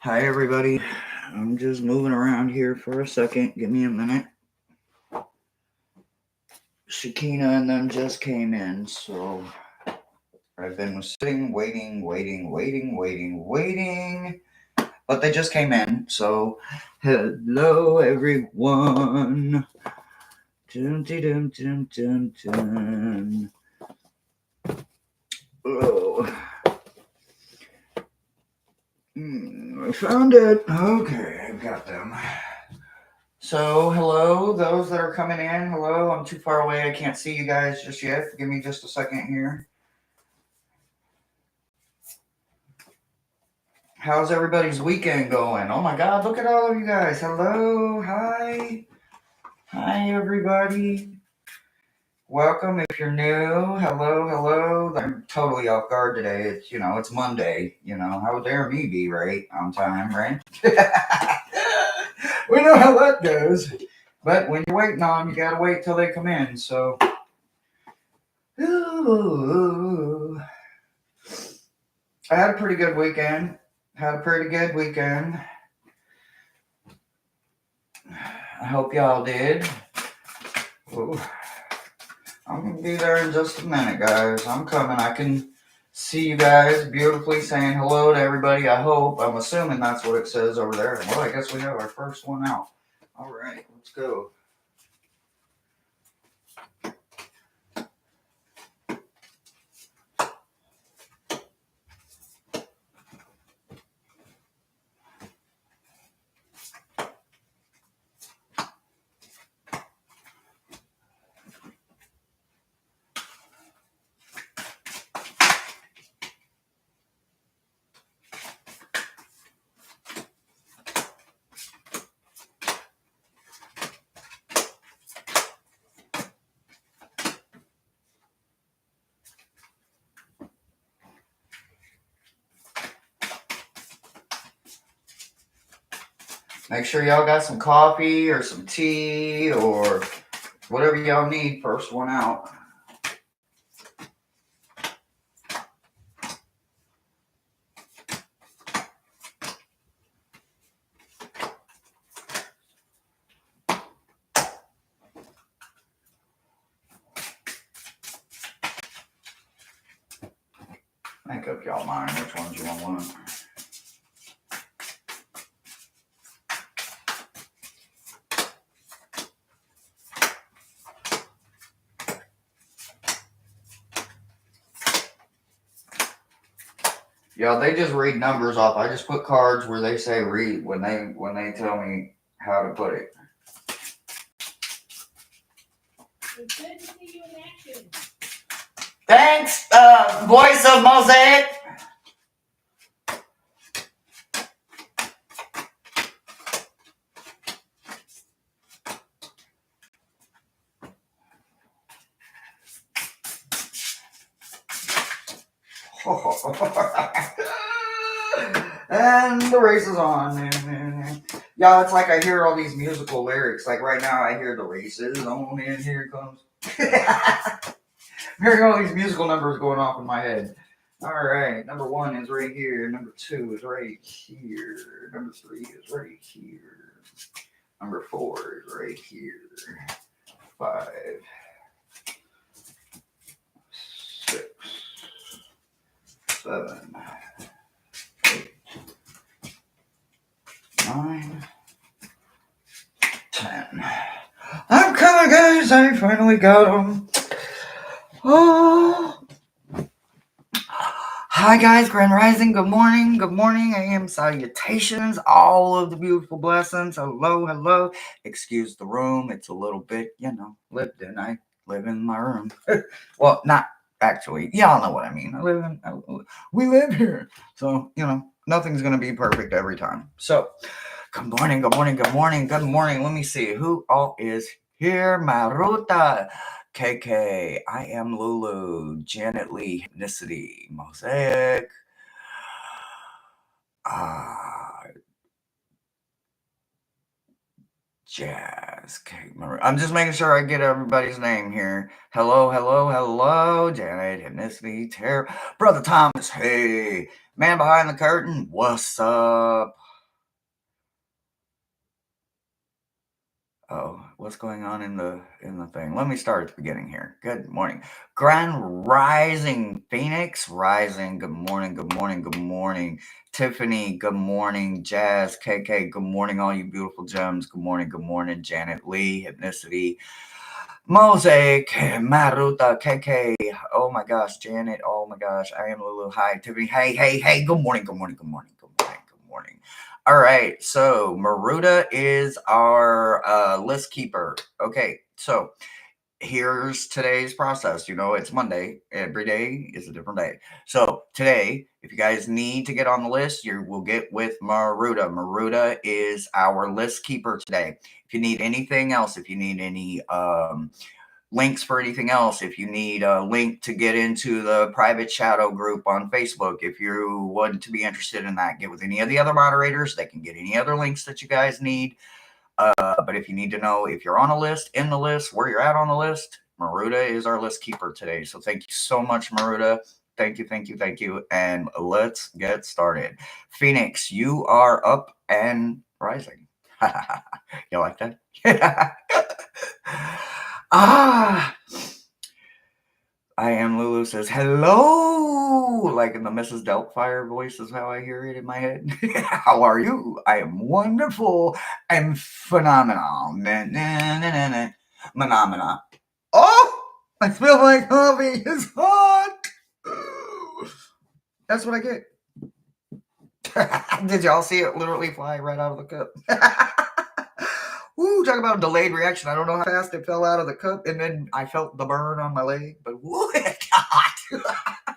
Hi, everybody. I'm just moving around here for a second. Give me a minute. Shakina and them just came in, so I've been sitting, waiting. But they just came in, so hello, everyone. Dun, dun, dun, dun, dun. Oh. I found it. Okay, I've got them. So, hello, those that are coming in. Hello, I'm too far away. I can't see you guys just yet. Give me just a second here. How's everybody's weekend going? Oh my God, look at all of you guys. Hello, hi. Hi, everybody. Welcome if you're new. Hello. I'm totally off guard today. It's Monday. How dare me be right on time, right? We know how that goes. But when you're waiting on them, you gotta wait till they come in. So, ooh. I had a pretty good weekend. I hope y'all did. Ooh. I'm gonna be there in just a minute, guys. I'm coming. I can see you guys beautifully saying hello to everybody. I hope. I'm assuming that's what it says over there. Well, I guess we have our first one out. All right, let's go. Make sure y'all got some coffee or some tea or whatever y'all need. First one out. Make up y'all mind which ones you want. Yeah, they just read numbers off. I just put cards where they say read when they tell me how to put it. It's good to see you in action. Thanks, voice of Mosaic. And the race is on. Y'all, it's like I hear all these musical lyrics. Like right now, I hear the race is on and here it comes. I'm hearing all these musical numbers going off in my head. All right, number 1 is right here. Number 2 is right here. Number 3 is right here. Number 4 is right here. 5, 6, 7, 8, 9, 10. I'm coming, guys. I finally got them. Oh. Hi, guys. Grand Rising. Good morning. I am salutations. All of the beautiful blessings. Hello. Excuse the room. It's a little bit, lived in. I live in my room. Well, not actually. Y'all know what I mean. We live here. So, nothing's going to be perfect every time. So, good morning. Let me see who all is here. Maruta, KK, I am Lulu, Janet Lee, Ethnicity, Mosaic, Jazz, Kate Marie. I'm just making sure I get everybody's name here. Hello, Janet, Ethnicity, Brother Thomas, hey, man behind the curtain, what's up? Oh, what's going on in the thing? Let me start at the beginning here. Good morning. Grand Rising Phoenix Rising. Good morning. Good morning. Good morning. Tiffany, good morning. Jazz, KK, good morning, all you beautiful gems. Good morning. Good morning. Janet Lee, Hypnicity, Mosaic, Maruta, KK. Oh my gosh, Janet. Oh my gosh. I am Lulu. Hi, Tiffany. Hey, hey, hey. Good morning. Good morning. Good morning. Good morning. Good morning. All right. So Maruta is our list keeper. Okay. So here's today's process. You know, it's Monday. Every day is a different day. So today, if you guys need to get on the list, you will get with Maruta. Maruta is our list keeper today. If you need anything else, if you need any links for anything else, if you need a link to get into the private shadow group on Facebook, if you want to be interested in that, get with any of the other moderators. They can get any other links that you guys need. But if you need to know if you're on a list, in the list, where you're at on the list, Maruta is our list keeper today. So thank you so much, Maruta. Thank you, thank you, thank you. And let's get started. Phoenix, you are up and rising. You like that? Ah, I am Lulu says hello, like in the Mrs. Doubtfire voice is how I hear it in my head. How are you? I am wonderful and phenomenal. Na, na, na, na, na. Phenomena. Oh, I feel like coffee is hot. That's what I get. Did y'all see it literally fly right out of the cup? Woo, talk about a delayed reaction. I don't know how fast it fell out of the cup, and then I felt the burn on my leg, but woo, it got hot.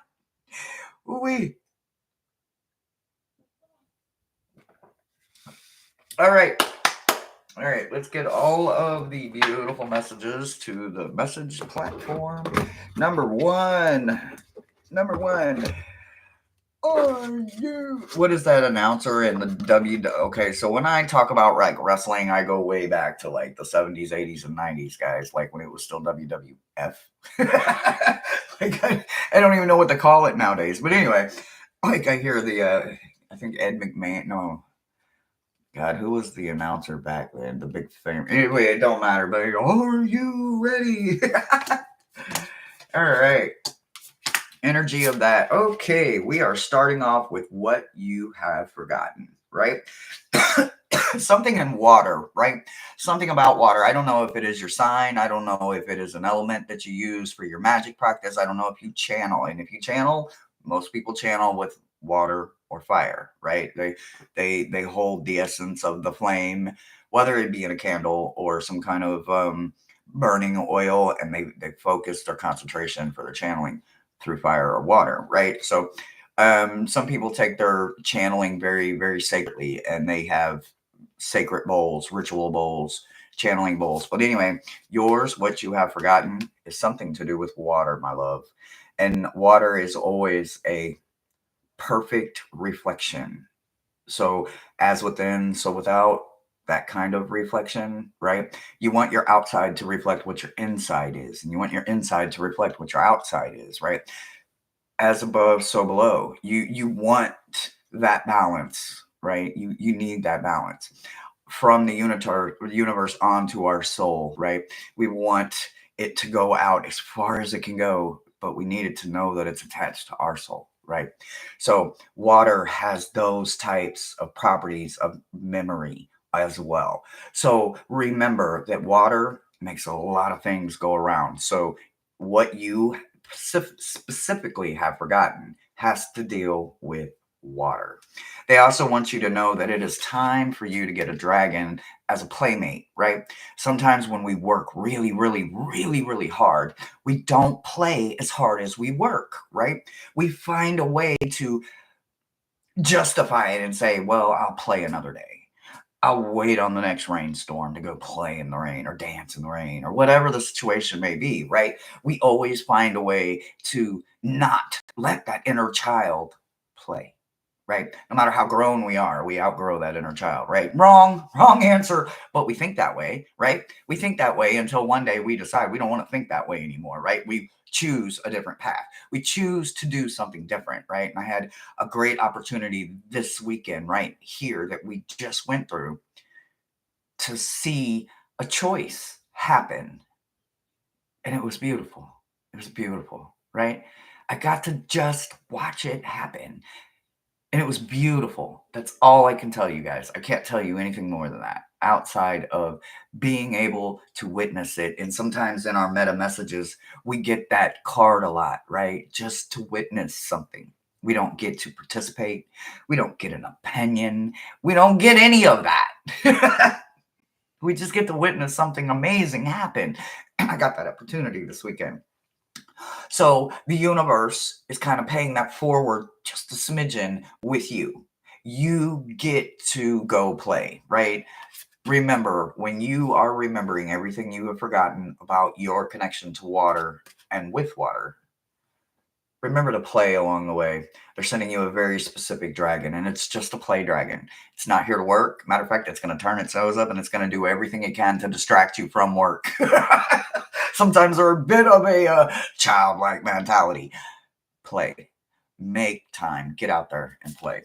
Woo-wee. All right. All right, let's get all of the beautiful messages to the message platform. Number one. Are you? What is that announcer in the W? Okay, so when I talk about like wrestling, I go way back to like the 70s, 80s, and 90s, guys. Like when it was still WWF. Like I don't even know what to call it nowadays. But anyway, like I hear the I think Ed McMahon. No, God, who was the announcer back then? The big fame. Anyway, it don't matter. But I go, are you ready? All right. Energy of that. Okay, we are starting off with what you have forgotten, right? Something in water, right? Something about water. I don't know if it is your sign. I don't know if it is an element that you use for your magic practice. I don't know if you channel. And if you channel, most people channel with water or fire, right? They hold the essence of the flame, whether it be in a candle or some kind of burning oil, and they focus their concentration for their channeling through fire or water, right? So some people take their channeling very, very sacredly, and they have sacred bowls, ritual bowls, channeling bowls. But anyway, yours, what you have forgotten, is something to do with water, my love. And water is always a perfect reflection. So, as within, so without, that kind of reflection, right? You want your outside to reflect what your inside is, and you want your inside to reflect what your outside is, right? As above, so below. You want that balance, right? You need that balance from the universe onto our soul, right? We want it to go out as far as it can go, but we need it to know that it's attached to our soul, right? So water has those types of properties of memory as well. So remember that water makes a lot of things go around. So what you specifically have forgotten has to deal with water. They also want you to know that it is time for you to get a dragon as a playmate, right? Sometimes when we work really, really, really, really hard, we don't play as hard as we work, right? We find a way to justify it and say, well, I'll play another day. I'll wait on the next rainstorm to go play in the rain or dance in the rain or whatever the situation may be, right? We always find a way to not let that inner child play, right? No matter how grown we are, we outgrow that inner child, right? Wrong answer, but we think that way, right? We think that way until one day we decide we don't want to think that way anymore, right? We choose a different path. We choose to do something different, right? And I had a great opportunity this weekend right here that we just went through to see a choice happen, and it was beautiful. It was beautiful, right? I got to just watch it happen, and it was beautiful. That's all I can tell you guys. I can't tell you anything more than that outside of being able to witness it. And sometimes in our meta messages, we get that card a lot, right? Just to witness something. We don't get to participate. We don't get an opinion. We don't get any of that. We just get to witness something amazing happen. And I got that opportunity this weekend. So the universe is kind of paying that forward just a smidgen with you. You get to go play, right? Remember, when you are remembering everything you have forgotten about your connection to water and with water, remember to play along the way. They're sending you a very specific dragon, and it's just a play dragon. It's not here to work. Matter of fact, it's going to turn its nose up and it's going to do everything it can to distract you from work. Sometimes they're a bit of a childlike mentality. Play. Make time. Get out there and play.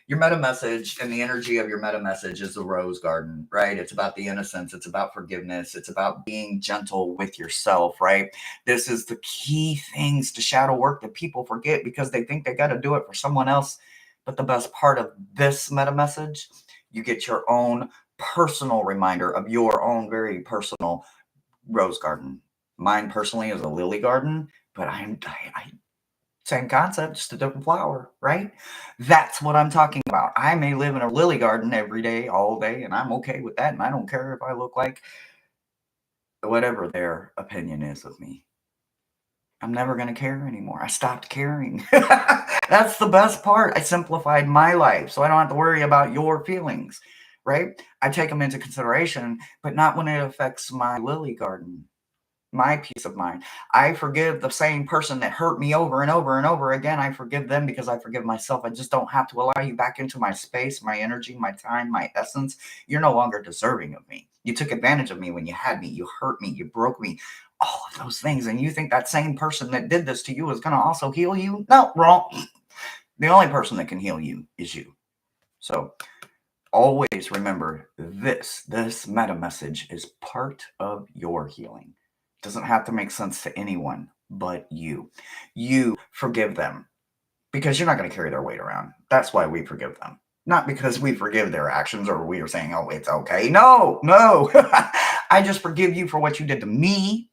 Your meta message and the energy of your meta message is the rose garden, right? It's about the innocence. It's about forgiveness. It's about being gentle with yourself, right? This is the key things to shadow work that people forget because they think they got to do it for someone else. But the best part of this meta message, you get your own personal reminder of your own very personal rose garden. Mine personally is a lily garden, but I same concept, just a different flower, right? That's what I'm talking about. I may live in a lily garden every day, all day, and I'm okay with that. And I don't care if I look like whatever their opinion is of me. I'm never going to care anymore. I stopped caring. That's the best part. I simplified my life so I don't have to worry about your feelings, right? I take them into consideration, but not when it affects my lily garden. My peace of mind. I forgive the same person that hurt me over and over and over again. I forgive them because I forgive myself. I just don't have to allow you back into my space, my energy, my time, my essence. You're no longer deserving of me. You took advantage of me when you had me. You hurt me. You broke me. All of those things. And you think that same person that did this to you is going to also heal you? No, wrong. The only person that can heal you is you. So always remember this meta message is part of your healing. Doesn't have to make sense to anyone but you. You forgive them because you're not going to carry their weight around. That's why we forgive them. Not because we forgive their actions or we are saying, oh, it's okay. No. I just forgive you for what you did to me,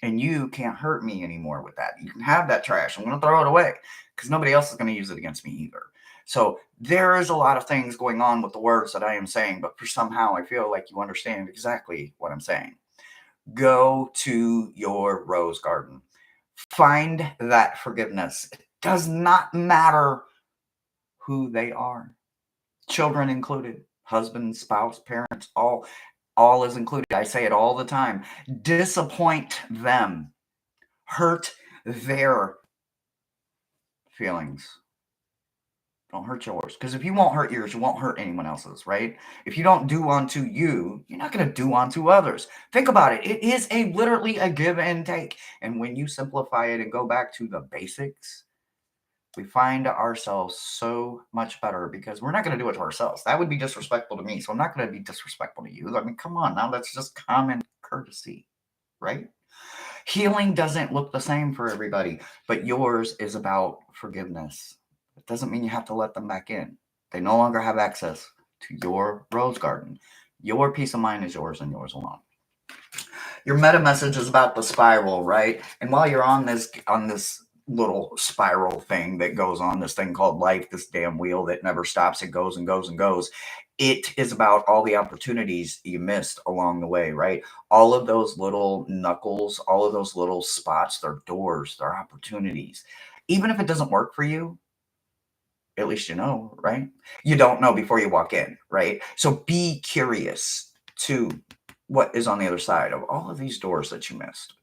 and you can't hurt me anymore with that. You can have that trash. I'm going to throw it away because nobody else is going to use it against me either. So there is a lot of things going on with the words that I am saying, but for somehow I feel like you understand exactly what I'm saying. Go to your rose garden. Find that forgiveness. It does not matter who they are. Children included, husband, spouse, parents, all is included. I say it all the time. Disappoint them. Hurt their feelings. Don't hurt yours. Because if you won't hurt yours, you won't hurt anyone else's, right? If you don't do unto you, you're not going to do unto others. Think about it. It is literally a give and take. And when you simplify it and go back to the basics, we find ourselves so much better because we're not going to do it to ourselves. That would be disrespectful to me. So I'm not going to be disrespectful to you. I mean, come on now. That's just common courtesy, right? Healing doesn't look the same for everybody, but yours is about forgiveness. It doesn't mean you have to let them back in. They no longer have access to your rose garden. Your peace of mind is yours and yours alone. Your meta message is about the spiral, right? And while you're on this little spiral thing that goes on, this thing called life, this damn wheel that never stops, it goes and goes and goes. It is about all the opportunities you missed along the way, right? All of those little knuckles, all of those little spots, they're doors, they're opportunities. Even if it doesn't work for you, at least you know, right? You don't know before you walk in, right? So be curious to what is on the other side of all of these doors that you missed.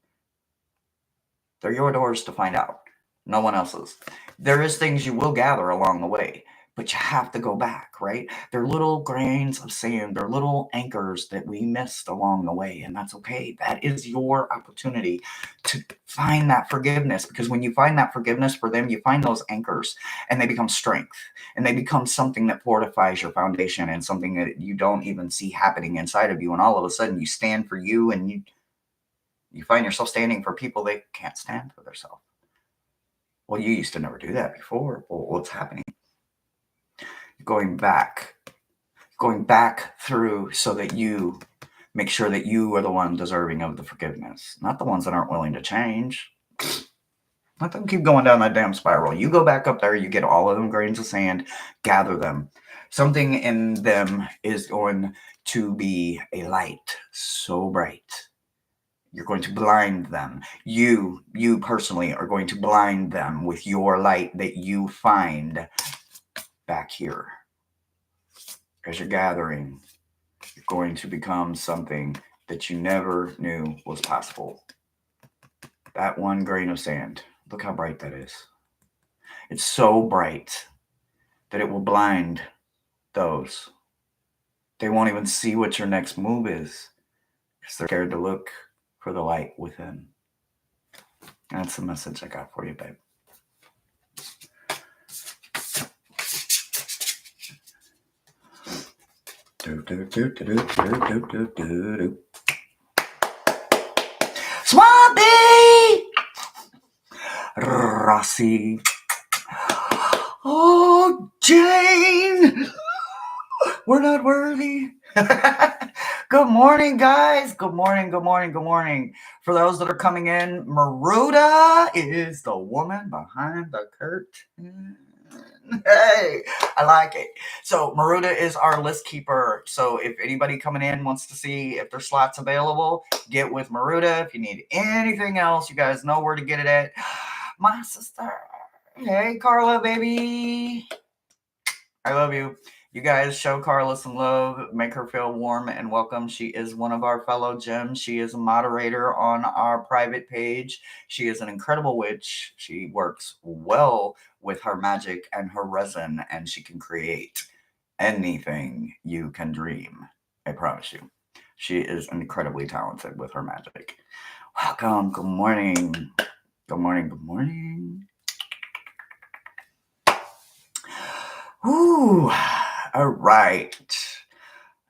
They're your doors to find out, no one else's. There is things you will gather along the way, But you have to go back, right? They're little grains of sand. They're little anchors that we missed along the way, and that's okay. That is your opportunity to find that forgiveness, because when you find that forgiveness for them, you find those anchors, and they become strength, and they become something that fortifies your foundation, and something that you don't even see happening inside of you, and all of a sudden you stand for you, and you find yourself standing for people that can't stand for themselves. Well, you used to never do that before. Well, what's happening? Going back through so that you make sure that you are the one deserving of the forgiveness, not the ones that aren't willing to change. Let them keep going down that damn spiral. You go back up there, you get all of them grains of sand, gather them. Something in them is going to be a light so bright. You're going to blind them. You personally are going to blind them with your light that you find back here. As you're gathering, you're going to become something that you never knew was possible. That one grain of sand, look how bright that is. It's so bright that it will blind those. They won't even see what your next move is because they're scared to look for the light within. That's the message I got for you, babe. Swampy! Rossi. Oh, Jane! We're not worthy. Good morning, guys. Good morning, good morning, good morning. For those that are coming in, Maruda is the woman behind the curtain. Hey, I like it. So Maruda is our list keeper. So if anybody coming in wants to see if there's slots available, get with Maruda. If you need anything else, you guys know where to get it at. My sister. Hey, Carla, baby. I love you. You guys show Carla some love. Make her feel warm and welcome. She is one of our fellow gems. She is a moderator on our private page. She is an incredible witch. She works well with her magic and her resin, and she can create anything you can dream. I promise you. She is incredibly talented with her magic. Welcome. Good morning. Good morning. Good morning. Ooh. All right.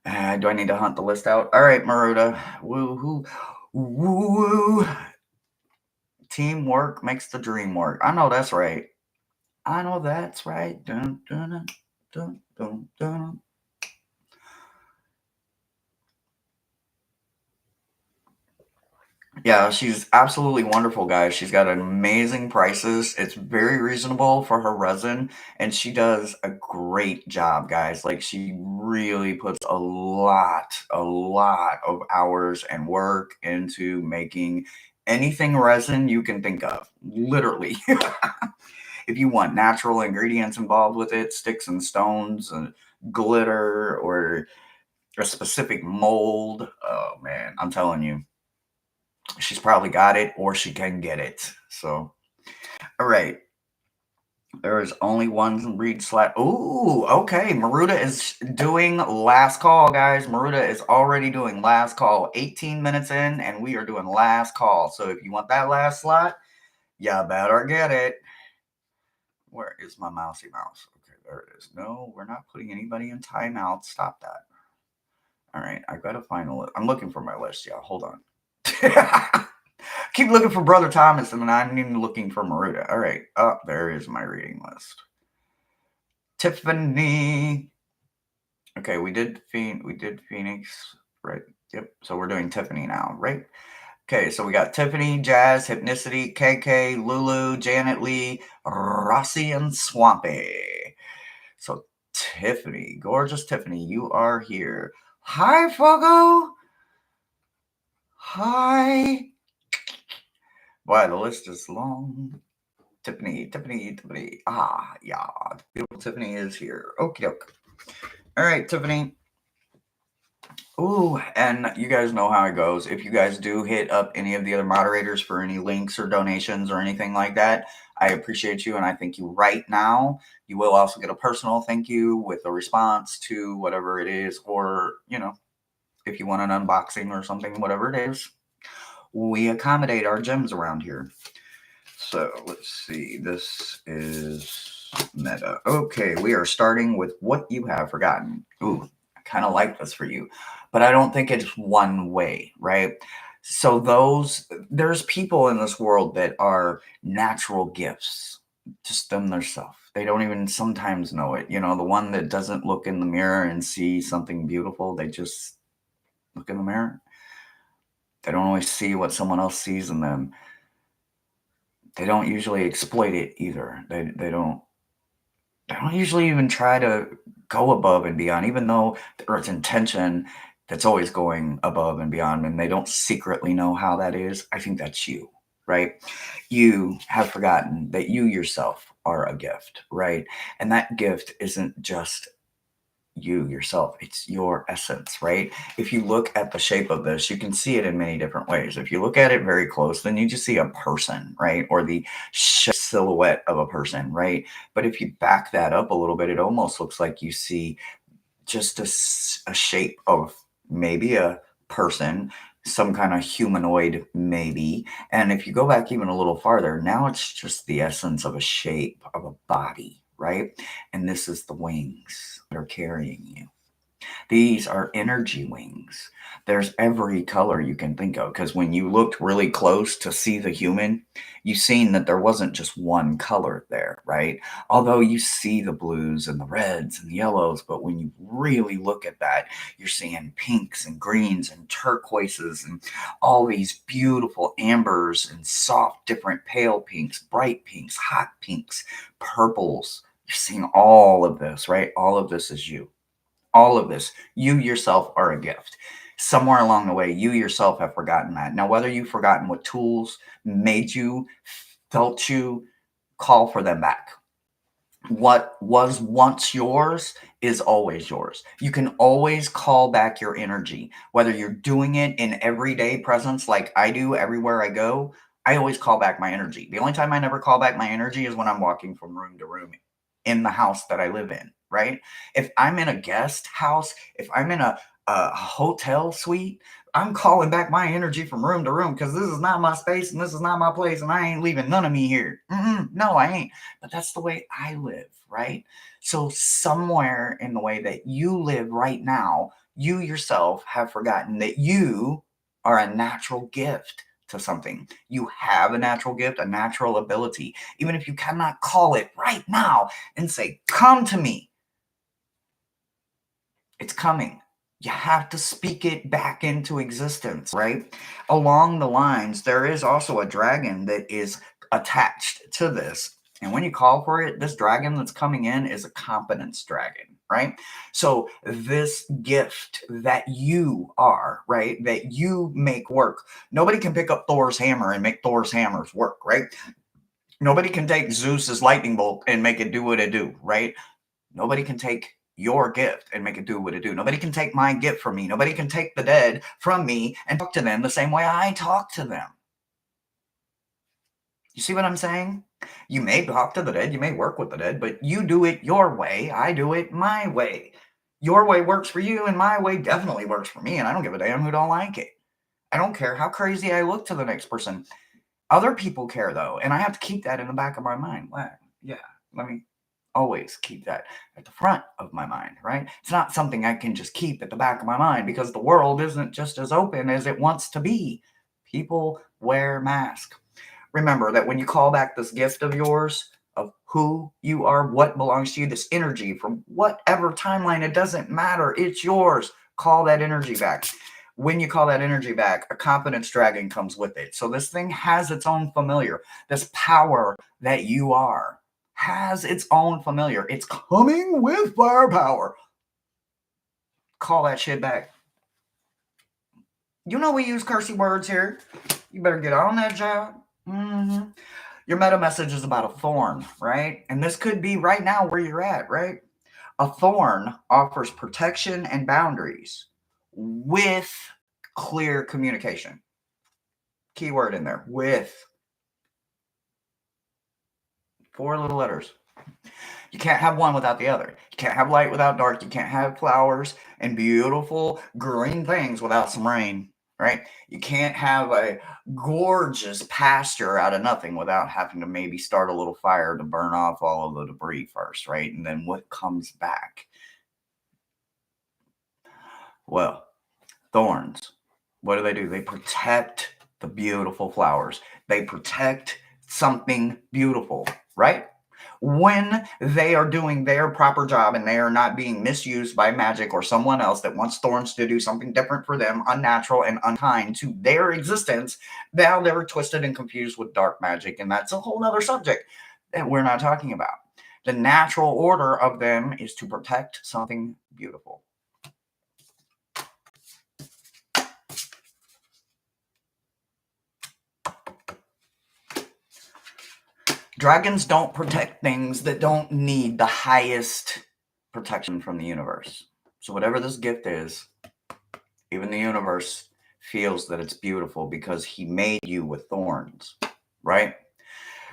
Do I need to hunt the list out? All right, Maruda. Woo-hoo. Woo. Teamwork makes the dream work. I know that's right. I know that's right. Dun, dun, dun, dun, dun. Yeah, she's absolutely wonderful, guys. She's got amazing prices. It's very reasonable for her resin, and she does a great job, guys. Like, she really puts a lot of hours and work into making anything resin you can think of. Literally. If you want natural ingredients involved with it, sticks and stones and glitter or a specific mold, oh man, I'm telling you. She's probably got it or she can get it. So, all right. There is only one read slot. Ooh, okay. Maruda is doing last call, guys. Maruda is already doing last call. 18 minutes in, and we are doing last call. So if you want that last slot, you better get it. Where is my mousy mouse? Okay, there it is. No, we're not putting anybody in timeout. Stop that. All right, I gotta find a list. I'm looking for my list. Yeah, hold on. Keep looking for Brother Thomas, and I'm even looking for Maruda. All right. Oh, there is my reading list. Tiffany. Okay, we did Phoenix, right? Yep. So we're doing Tiffany now, right? Okay, so we got Tiffany, Jazz, Hypnicity, KK, Lulu, Janet Lee, Rossi, and Swampy. So Tiffany, gorgeous Tiffany, you are here. Hi, Fogo. Hi. Boy, the list is long. Tiffany. Ah, yeah. Beautiful Tiffany is here. Okie doke. All right, Tiffany. Ooh, and you guys know how it goes. If you guys do hit up any of the other moderators for any links or donations or anything like that, I appreciate you and I thank you right now. You will also get a personal thank you with a response to whatever it is, or, if you want an unboxing or something, whatever it is. We accommodate our gems around here. So let's see. This is meta. Okay, we are starting with what you have forgotten. Ooh, I kind of like this for you, but I don't think it's one way, right? So there's people in this world that are natural gifts, just them themselves. They don't even sometimes know it. The one that doesn't look in the mirror and see something beautiful, they just look in the mirror. They don't always see what someone else sees in them. They don't usually exploit it either. They don't usually even try to go above and beyond, even though there's intention that's always going above and beyond, and they don't secretly know how that is. I think that's you, right? You have forgotten that you yourself are a gift, right? And that gift isn't just you yourself, it's your essence, right? If you look at the shape of this, you can see it in many different ways. If you look at it very close, then you just see a person, right? Or the silhouette of a person, right? But if you back that up a little bit, it almost looks like you see just a shape of maybe a person, some kind of humanoid, maybe. And if you go back even a little farther, now it's just the essence of a shape of a body, right? And this is the wings that are carrying you. These are energy wings. There's every color you can think of, because when you looked really close to see the human, you seen that there wasn't just one color there, right? Although you see the blues and the reds and the yellows, but when you really look at that, you're seeing pinks and greens and turquoises and all these beautiful ambers and soft, different pale pinks, bright pinks, hot pinks, purples. You're seeing all of this, right? All of this is you. All of this, you yourself are a gift. Somewhere along the way, you yourself have forgotten that. Now, whether you've forgotten what tools made you, felt you, call for them back. What was once yours is always yours. You can always call back your energy, whether you're doing it in everyday presence like I do everywhere I go. I always call back my energy. The only time I never call back my energy is when I'm walking from room to room in the house that I live in, right? If I'm in a guest house, if I'm in a hotel suite, I'm calling back my energy from room to room, because this is not my space and this is not my place, and I ain't leaving none of me here. No, I ain't. But that's the way I live, right? So somewhere in the way that you live right now, you yourself have forgotten that you are a natural gift to something. You have a natural gift, a natural ability. Even if you cannot call it right now and say, come to me, it's coming. You have to speak it back into existence, right? Along the lines, there is also a dragon that is attached to this. And when you call for it, this dragon that's coming in is a competence dragon, right? So, this gift that you are, right, that you make work, nobody can pick up Thor's hammer and make Thor's hammers work, right? Nobody can take Zeus's lightning bolt and make it do what it do, right? Nobody can take your gift and make it do what it do. Nobody can take my gift from me. Nobody can take the dead from me and talk to them the same way I talk to them. You see what I'm saying? You may talk to the dead, you may work with the dead, but you do it your way. I do it my way. Your way works for you, and my way definitely works for me, and I don't give a damn who don't like it. I don't care how crazy I look to the next person. Other people care, though, and I have to keep that in the back of my mind. Well, yeah, let me always keep that at the front of my mind, right? It's not something I can just keep at the back of my mind, because the world isn't just as open as it wants to be. People wear masks. Remember that when you call back this gift of yours, of who you are, what belongs to you, this energy from whatever timeline, it doesn't matter. It's yours. Call that energy back. When you call that energy back, a confidence dragon comes with it. So this thing has its own familiar. This power that you are has its own familiar. It's coming with firepower. Call that shit back. You know we use cursey words here. You better get on that job. Your meta message is about a thorn, right? And this could be right now where you're at, right? A thorn offers protection and boundaries with clear communication. Keyword in there, with. 4 little letters. You can't have one without the other. You can't have light without dark. You can't have flowers and beautiful green things without some rain, right? You can't have a gorgeous pasture out of nothing without having to maybe start a little fire to burn off all of the debris first, right? And then what comes back? Well, thorns. What do? They protect the beautiful flowers. They protect something beautiful, right? When they are doing their proper job and they are not being misused by magic or someone else that wants thorns to do something different for them, unnatural and unkind to their existence, now they're twisted and confused with dark magic. And that's a whole other subject that we're not talking about. The natural order of them is to protect something beautiful. Dragons don't protect things that don't need the highest protection from the universe. So whatever this gift is, even the universe feels that it's beautiful because he made you with thorns, right?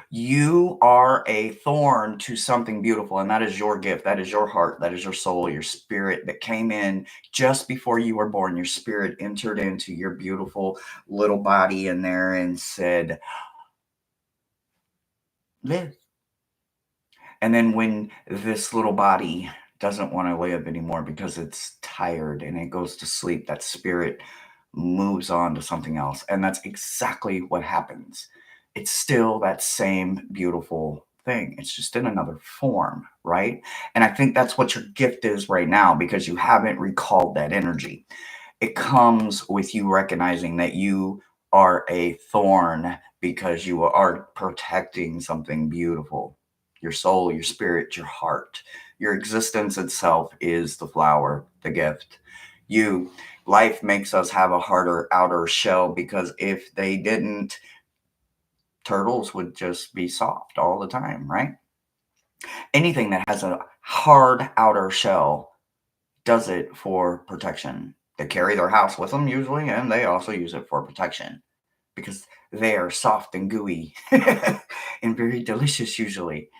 You are a thorn to something beautiful, and that is your gift. That is your heart. That is your soul, your spirit that came in just before you were born. Your spirit entered into your beautiful little body in there and said, live. And then when this little body doesn't want to live anymore because it's tired and it goes to sleep, that spirit moves on to something else. And that's exactly what happens. It's still that same beautiful thing. It's just in another form, right? And I think that's what your gift is right now because you haven't recalled that energy. It comes with you recognizing that you are a thorn because you are protecting something beautiful. Your soul, your spirit, your heart, your existence itself is the flower, the gift. You, life makes us have a harder outer shell because if they didn't, turtles would just be soft all the time, right? Anything that has a hard outer shell does it for protection. They carry their house with them usually, and they also use it for protection because they are soft and gooey and very delicious usually.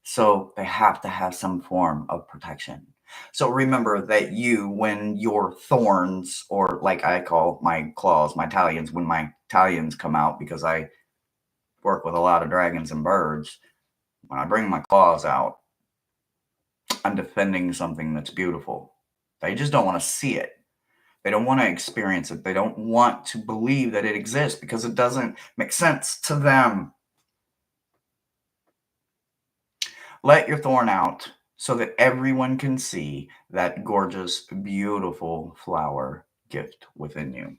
So they have to have some form of protection. So remember that you, when your thorns, or like I call my claws, my talons, when my talons come out, because I work with a lot of dragons and birds, when I bring my claws out, I'm defending something that's beautiful. They just don't want to see it. They don't want to experience it. They don't want to believe that it exists because it doesn't make sense to them. Let your thorn out so that everyone can see that gorgeous, beautiful flower gift within you.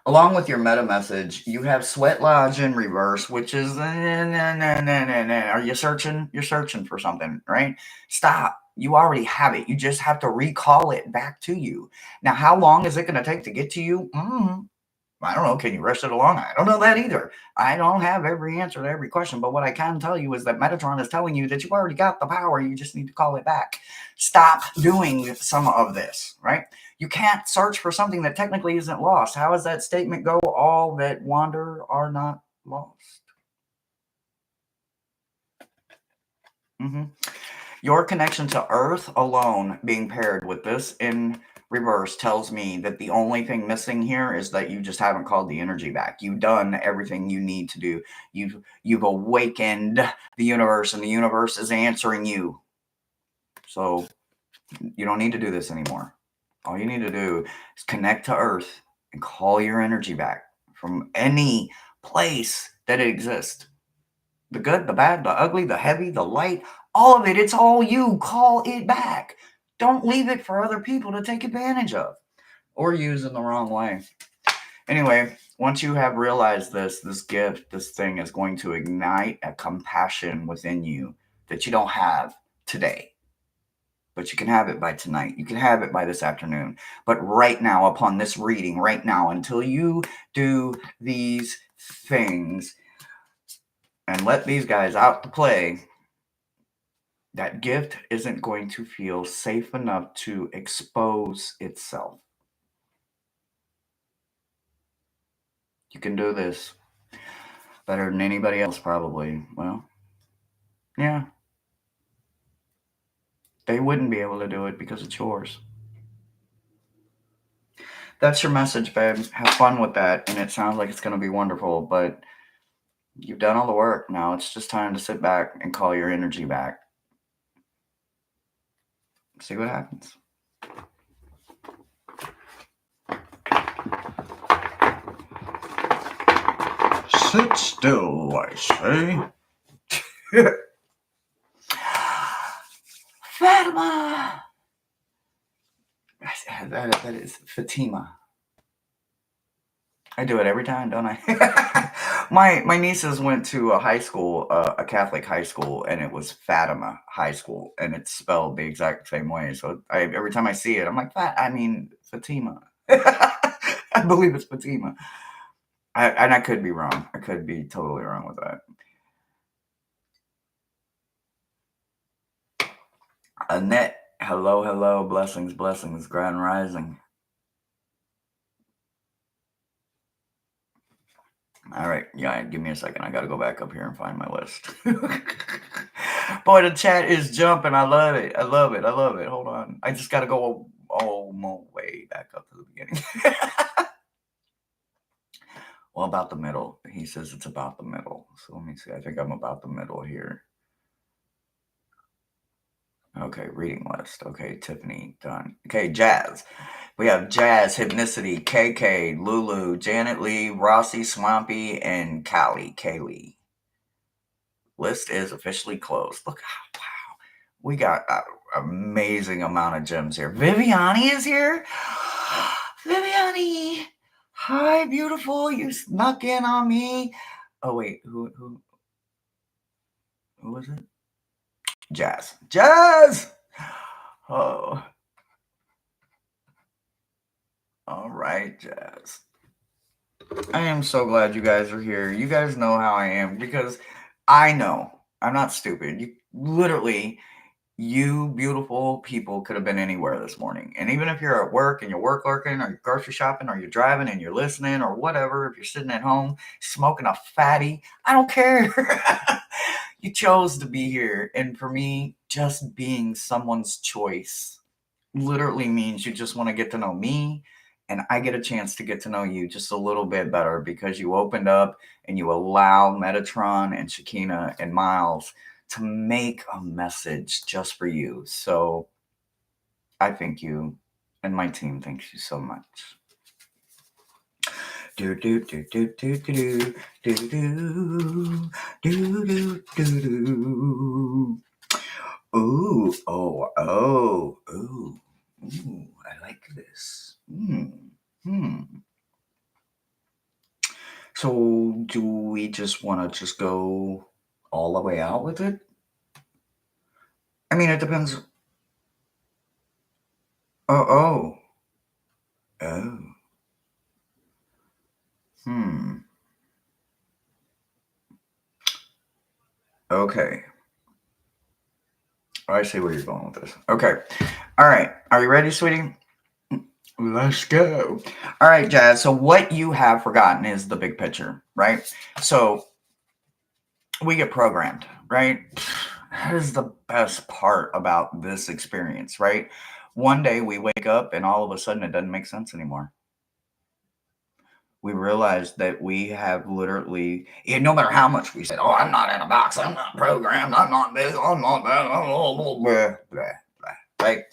Along with your meta message, you have Sweat Lodge in reverse, which is are you searching? You're searching for something, right? Stop. You already have it. You just have to recall it back to you. Now, how long is it going to take to get to you? I don't know. Can you rush it along? I don't know that either. I don't have every answer to every question, but what I can tell you is that Metatron is telling you that you already got the power. You just need to call it back. Stop doing some of this, right? You can't search for something that technically isn't lost. How does that statement go? All that wander are not lost. Mm-hmm. Your connection to Earth alone being paired with this in reverse tells me that the only thing missing here is that you just haven't called the energy back. You've done everything you need to do. You've awakened the universe, and the universe is answering you. So you don't need to do this anymore. All you need to do is connect to Earth and call your energy back from any place that it exists. The good, the bad, the ugly, the heavy, the light, all of it. It's all you. Call it back. Don't leave it for other people to take advantage of or use in the wrong way. Anyway, once you have realized this gift, this thing is going to ignite a compassion within you that you don't have today. But you can have it by tonight. You can have it by this afternoon. But right now, upon this reading, right now, until you do these things, and let these guys out to play, that gift isn't going to feel safe enough to expose itself. You can do this better than anybody else, probably. Well, Yeah. They wouldn't be able to do it because it's yours. That's your message, babe. Have fun with that. And it sounds like it's going to be wonderful, but you've done all the work. Now it's just time to sit back and call your energy back. See what happens. Sit still, I say. Fatima! That is Fatima. I do it every time, don't I? my nieces went to a high school, a Catholic high school, and it was Fatima High School, and it's spelled the exact same way. So every time I see it, I'm like, Fatima. I believe it's Fatima. And I could be wrong. I could be totally wrong with that. Annette, hello, blessings, grand rising. All right, yeah, give me a second. I got to go back up here and find my list. Boy, the chat is jumping. I love it. Hold on. I just got to go all my way back up to the beginning. Well, about the middle. He says it's about the middle. So let me see. I think I'm about the middle here. Okay, reading list. Okay, Tiffany, done. Okay, Jazz. We have Jazz, Hypnicity, KK, Lulu, Janet Lee, Rossi, Swampy, and Kaylee. List is officially closed. Look, wow. We got an amazing amount of gems here. Viviani is here. Viviani. Hi, beautiful. You snuck in on me. Oh, wait. Who was it? Jazz. Oh. All right, Jazz. I am so glad you guys are here. You guys know how I am because I know I'm not stupid. You beautiful people could have been anywhere this morning. And even if you're at work and you're work lurking or you're grocery shopping or you're driving and you're listening or whatever, if you're sitting at home smoking a fatty, I don't care. You chose to be here. And for me, just being someone's choice literally means you just want to get to know me. And I get a chance to get to know you just a little bit better because you opened up and you allow Metatron and Shakina and Miles to make a message just for you. So I thank you, and my team thanks you so much. Do do do do do do do do do do do do. Ooh, ooh, I like this. So do we just want to just go all the way out with it? I mean, it depends. Oh. Okay. I see where you're going with this. Okay. All right. Are you ready, sweetie? Let's go. All right, Jazz. So what you have forgotten is the big picture, right? So we get programmed, right? That is the best part about this experience, right? One day we wake up and all of a sudden it doesn't make sense anymore. We realize that we have literally, no matter how much we said, oh, I'm not in a box, I'm not programmed, I'm not this, I'm not that, blah, blah, blah, right?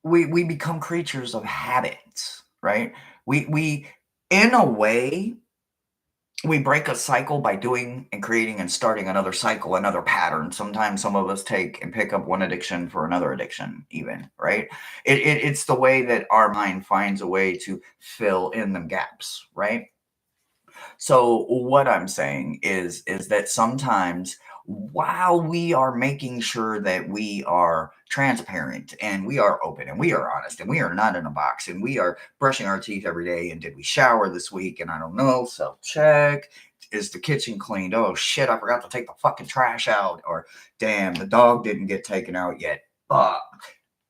We become creatures of habits, right? We in a way, we break a cycle by doing and creating and starting another cycle, another pattern. Sometimes some of us take and pick up one addiction for another addiction, even, right? It's the way that our mind finds a way to fill in the gaps, right? So what I'm saying is that sometimes while we are making sure that we are transparent and we are open and we are honest and we are not in a box and we are brushing our teeth every day and did we shower this week and I don't know, self check, is the kitchen cleaned? Oh shit, I forgot to take the fucking trash out, or damn, the dog didn't get taken out yet.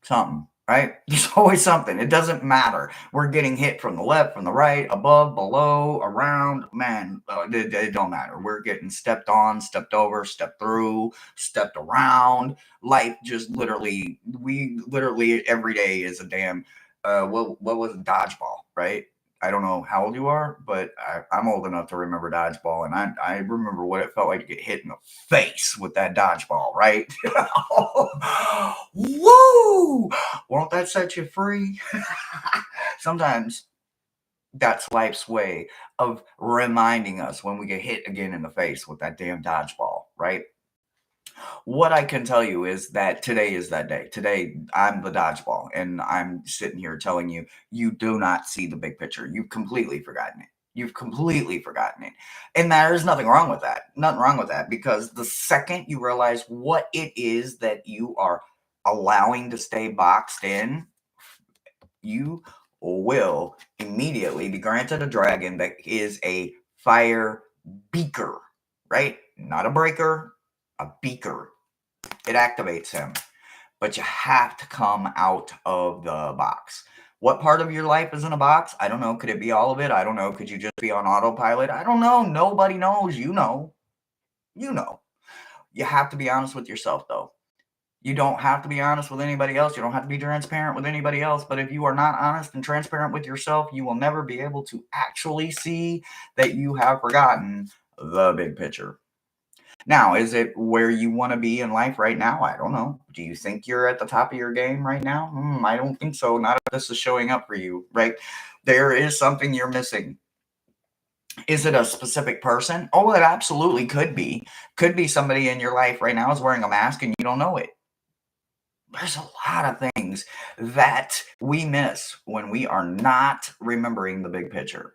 Something, right? There's always something. It doesn't matter. We're getting hit from the left, from the right, above, below, around. Man, it don't matter. We're getting stepped on, stepped over, stepped through, stepped around. Life just literally, we literally every day is a damn, what was it? Dodgeball, right? I don't know how old you are, but I'm old enough to remember dodgeball, and I remember what it felt like to get hit in the face with that dodgeball, right? Woo! Won't that set you free? Sometimes that's life's way of reminding us when we get hit again in the face with that damn dodgeball, right? What I can tell you is that today is that day. Today, I'm the dodgeball, and I'm sitting here telling you, you do not see the big picture. You've completely forgotten it. You've completely forgotten it. And there's nothing wrong with that. Nothing wrong with that, because the second you realize what it is that you are allowing to stay boxed in, you will immediately be granted a dragon that is a fire beaker, right? Not a breaker, a beaker. It activates him, but you have to come out of the box. What part of your life is in a box? I don't know. Could it be all of it? I don't know. Could you just be on autopilot? I don't know. Nobody knows. You know. You know. You have to be honest with yourself, though. You don't have to be honest with anybody else. You don't have to be transparent with anybody else. But if you are not honest and transparent with yourself, you will never be able to actually see that you have forgotten the big picture. Now, is it where you want to be in life right now? I don't know. Do you think you're at the top of your game right now? I don't think so. Not if this is showing up for you, right? There is something you're missing. Is it a specific person? Oh, it absolutely could be. Could be somebody in your life right now is wearing a mask and you don't know it. There's a lot of things that we miss when we are not remembering the big picture.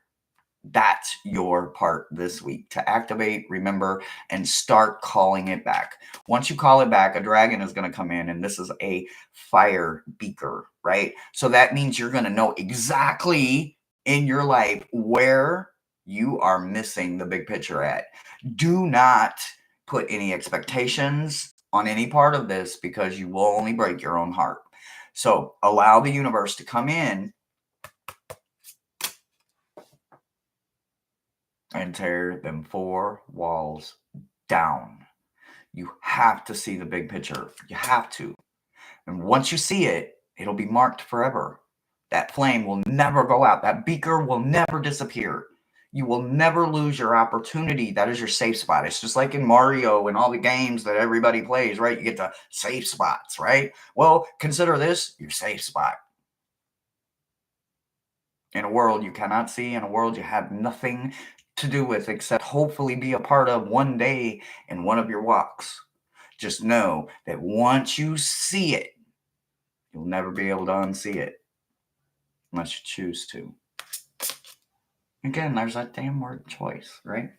That's your part this week, to activate, remember, and start calling it back. Once you call it back, a dragon is going to come in, and this is a fire beaker, right? So that means you're going to know exactly in your life where you are missing the big picture at. Do not put any expectations on any part of this, because you will only break your own heart. So allow the universe to come in and tear them four walls down. You have to see the big picture. You have to. And once you see it, it'll be marked forever. That flame will never go out. That beaker will never disappear. You will never lose your opportunity. That is your safe spot. It's just like in Mario and all the games that everybody plays, right? You get the safe spots, right? Well, consider this your safe spot. In a world you cannot see, in a world you have nothing to do with except hopefully be a part of one day in one of your walks. Just know that once you see it, you'll never be able to unsee it unless you choose to. Again, there's that damn word choice, right?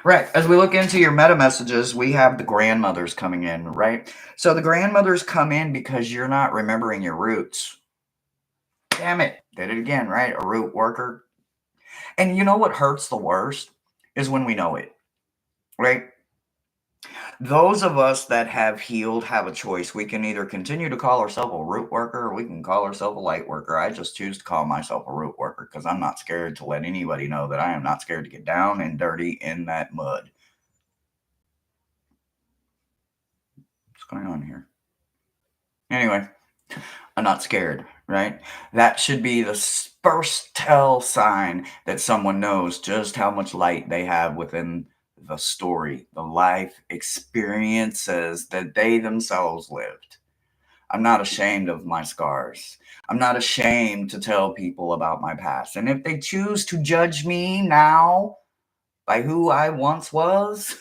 Right. As we look into your meta messages, we have the grandmothers coming in, right? So the grandmothers come in because you're not remembering your roots. Damn it. Did it again, right? A root worker. And you know what hurts the worst is when we know it, right? Those of us that have healed have a choice. We can either continue to call ourselves a root worker, or we can call ourselves a light worker. I just choose to call myself a root worker because I'm not scared to let anybody know that I am not scared to get down and dirty in that mud. What's going on here? Anyway, I'm not scared, right? That should be the first tell sign that someone knows just how much light they have within the story, the life experiences that they themselves lived. I'm not ashamed of my scars. I'm not ashamed to tell people about my past. And if they choose to judge me now by who I once was,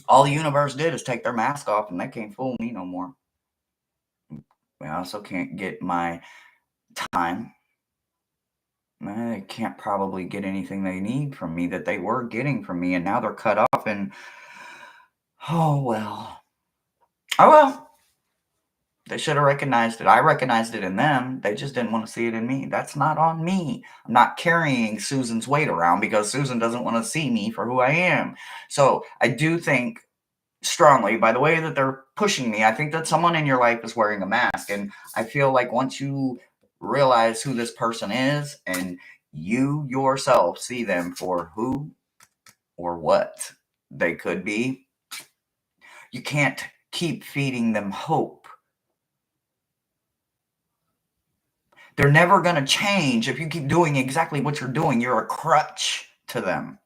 all the universe did is take their mask off, and they can't fool me no more. They also can't get my time. They can't probably get anything they need from me that they were getting from me, and now they're cut off. And oh well. Oh well. They should have recognized it. I recognized it in them. They just didn't want to see it in me. That's not on me. I'm not carrying Susan's weight around because Susan doesn't want to see me for who I am. So I do think strongly by the way that they're pushing me. I think that someone in your life is wearing a mask. And I feel like once you realize who this person is and you yourself see them for who or what they could be, you can't keep feeding them hope. They're never going to change if you keep doing exactly what you're doing. You're a crutch to them.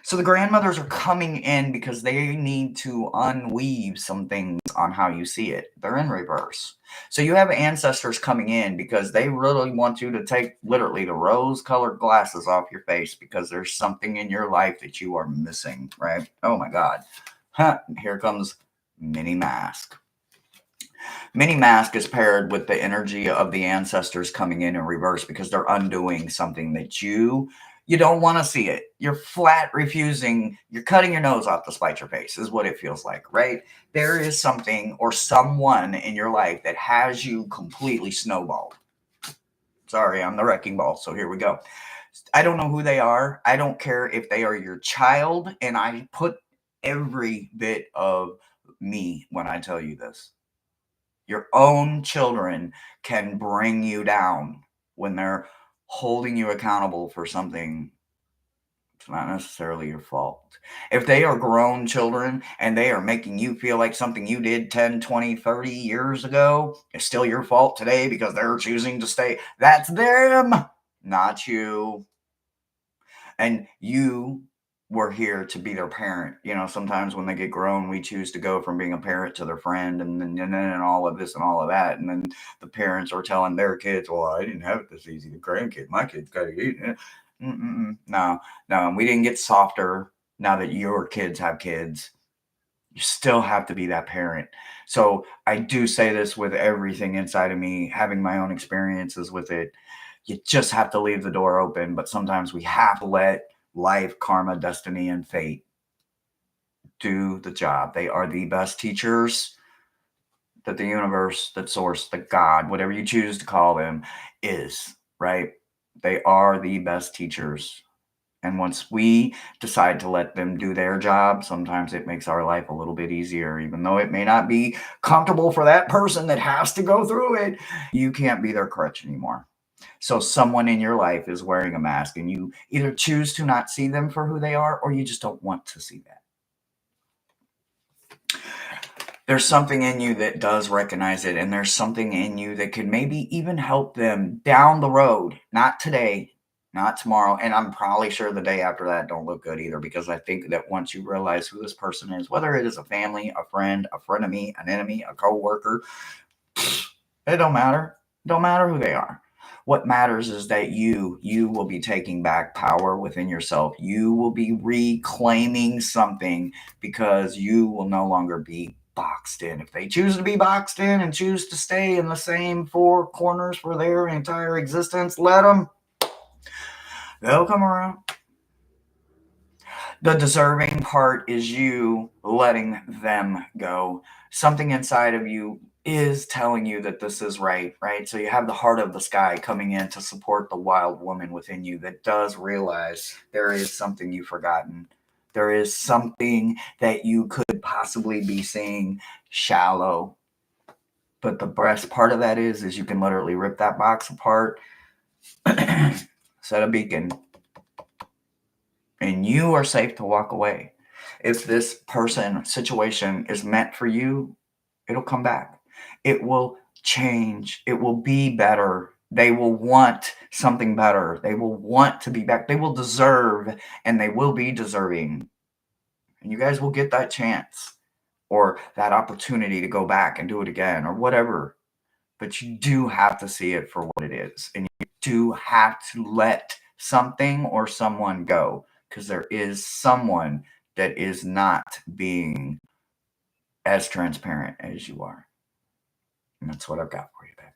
So the grandmothers are coming in because they need to unweave some things on how you see it. They're in reverse. So you have ancestors coming in because they really want you to take literally the rose-colored glasses off your face because there's something in your life that you are missing, right? Oh my God. Here comes Mini Mask. Mini Mask is paired with the energy of the ancestors coming in reverse because they're undoing something that you don't want to see it. You're flat refusing. You're cutting your nose off to spite your face is what it feels like, right? There is something or someone in your life that has you completely snowballed. Sorry, I'm the wrecking ball. So here we go. I don't know who they are. I don't care if they are your child. And I put every bit of me when I tell you this. Your own children can bring you down when they're holding you accountable for something. It's not necessarily your fault. If they are grown children and they are making you feel like something you did 10, 20, 30 years ago is still your fault today because they're choosing to stay, that's them, not you. And you were here to be their parent. You know, sometimes when they get grown, we choose to go from being a parent to their friend and all of this and all of that. And then the parents are telling their kids, well, I didn't have it this easy. The grandkid, my kid's got to eat it. No, we didn't get softer now that your kids have kids. You still have to be that parent. So I do say this with everything inside of me, having my own experiences with it. You just have to leave the door open, but sometimes we have to let life, karma, destiny, and fate do the job. They are the best teachers that the universe, that source, that God, whatever you choose to call them, is, right? They are the best teachers. And once we decide to let them do their job, sometimes it makes our life a little bit easier, even though it may not be comfortable for that person that has to go through it. You can't be their crutch anymore. So someone in your life is wearing a mask and you either choose to not see them for who they are or you just don't want to see that. There's something in you that does recognize it, and there's something in you that could maybe even help them down the road, not today, not tomorrow, and I'm probably sure the day after that don't look good either, because I think that once you realize who this person is, whether it is a family, a frenemy, an enemy, a co-worker, it don't matter. It don't matter who they are. What matters is that you will be taking back power within yourself. You will be reclaiming something because you will no longer be boxed in. If they choose to be boxed in and choose to stay in the same four corners for their entire existence, let them. They'll come around. The deserving part is you letting them go. Something inside of you is telling you that this is right, right? So you have the heart of the sky coming in to support the wild woman within you that does realize there is something you've forgotten. There is something that you could possibly be seeing shallow. But the best part of that is you can literally rip that box apart, set a beacon, and you are safe to walk away. If this person situation is meant for you, it'll come back. It will change. It will be better. They will want something better. They will want to be back. They will deserve and they will be deserving. And you guys will get that chance or that opportunity to go back and do it again or whatever. But you do have to see it for what it is. And you do have to let something or someone go because there is someone that is not being as transparent as you are. And that's what I've got for you, babe.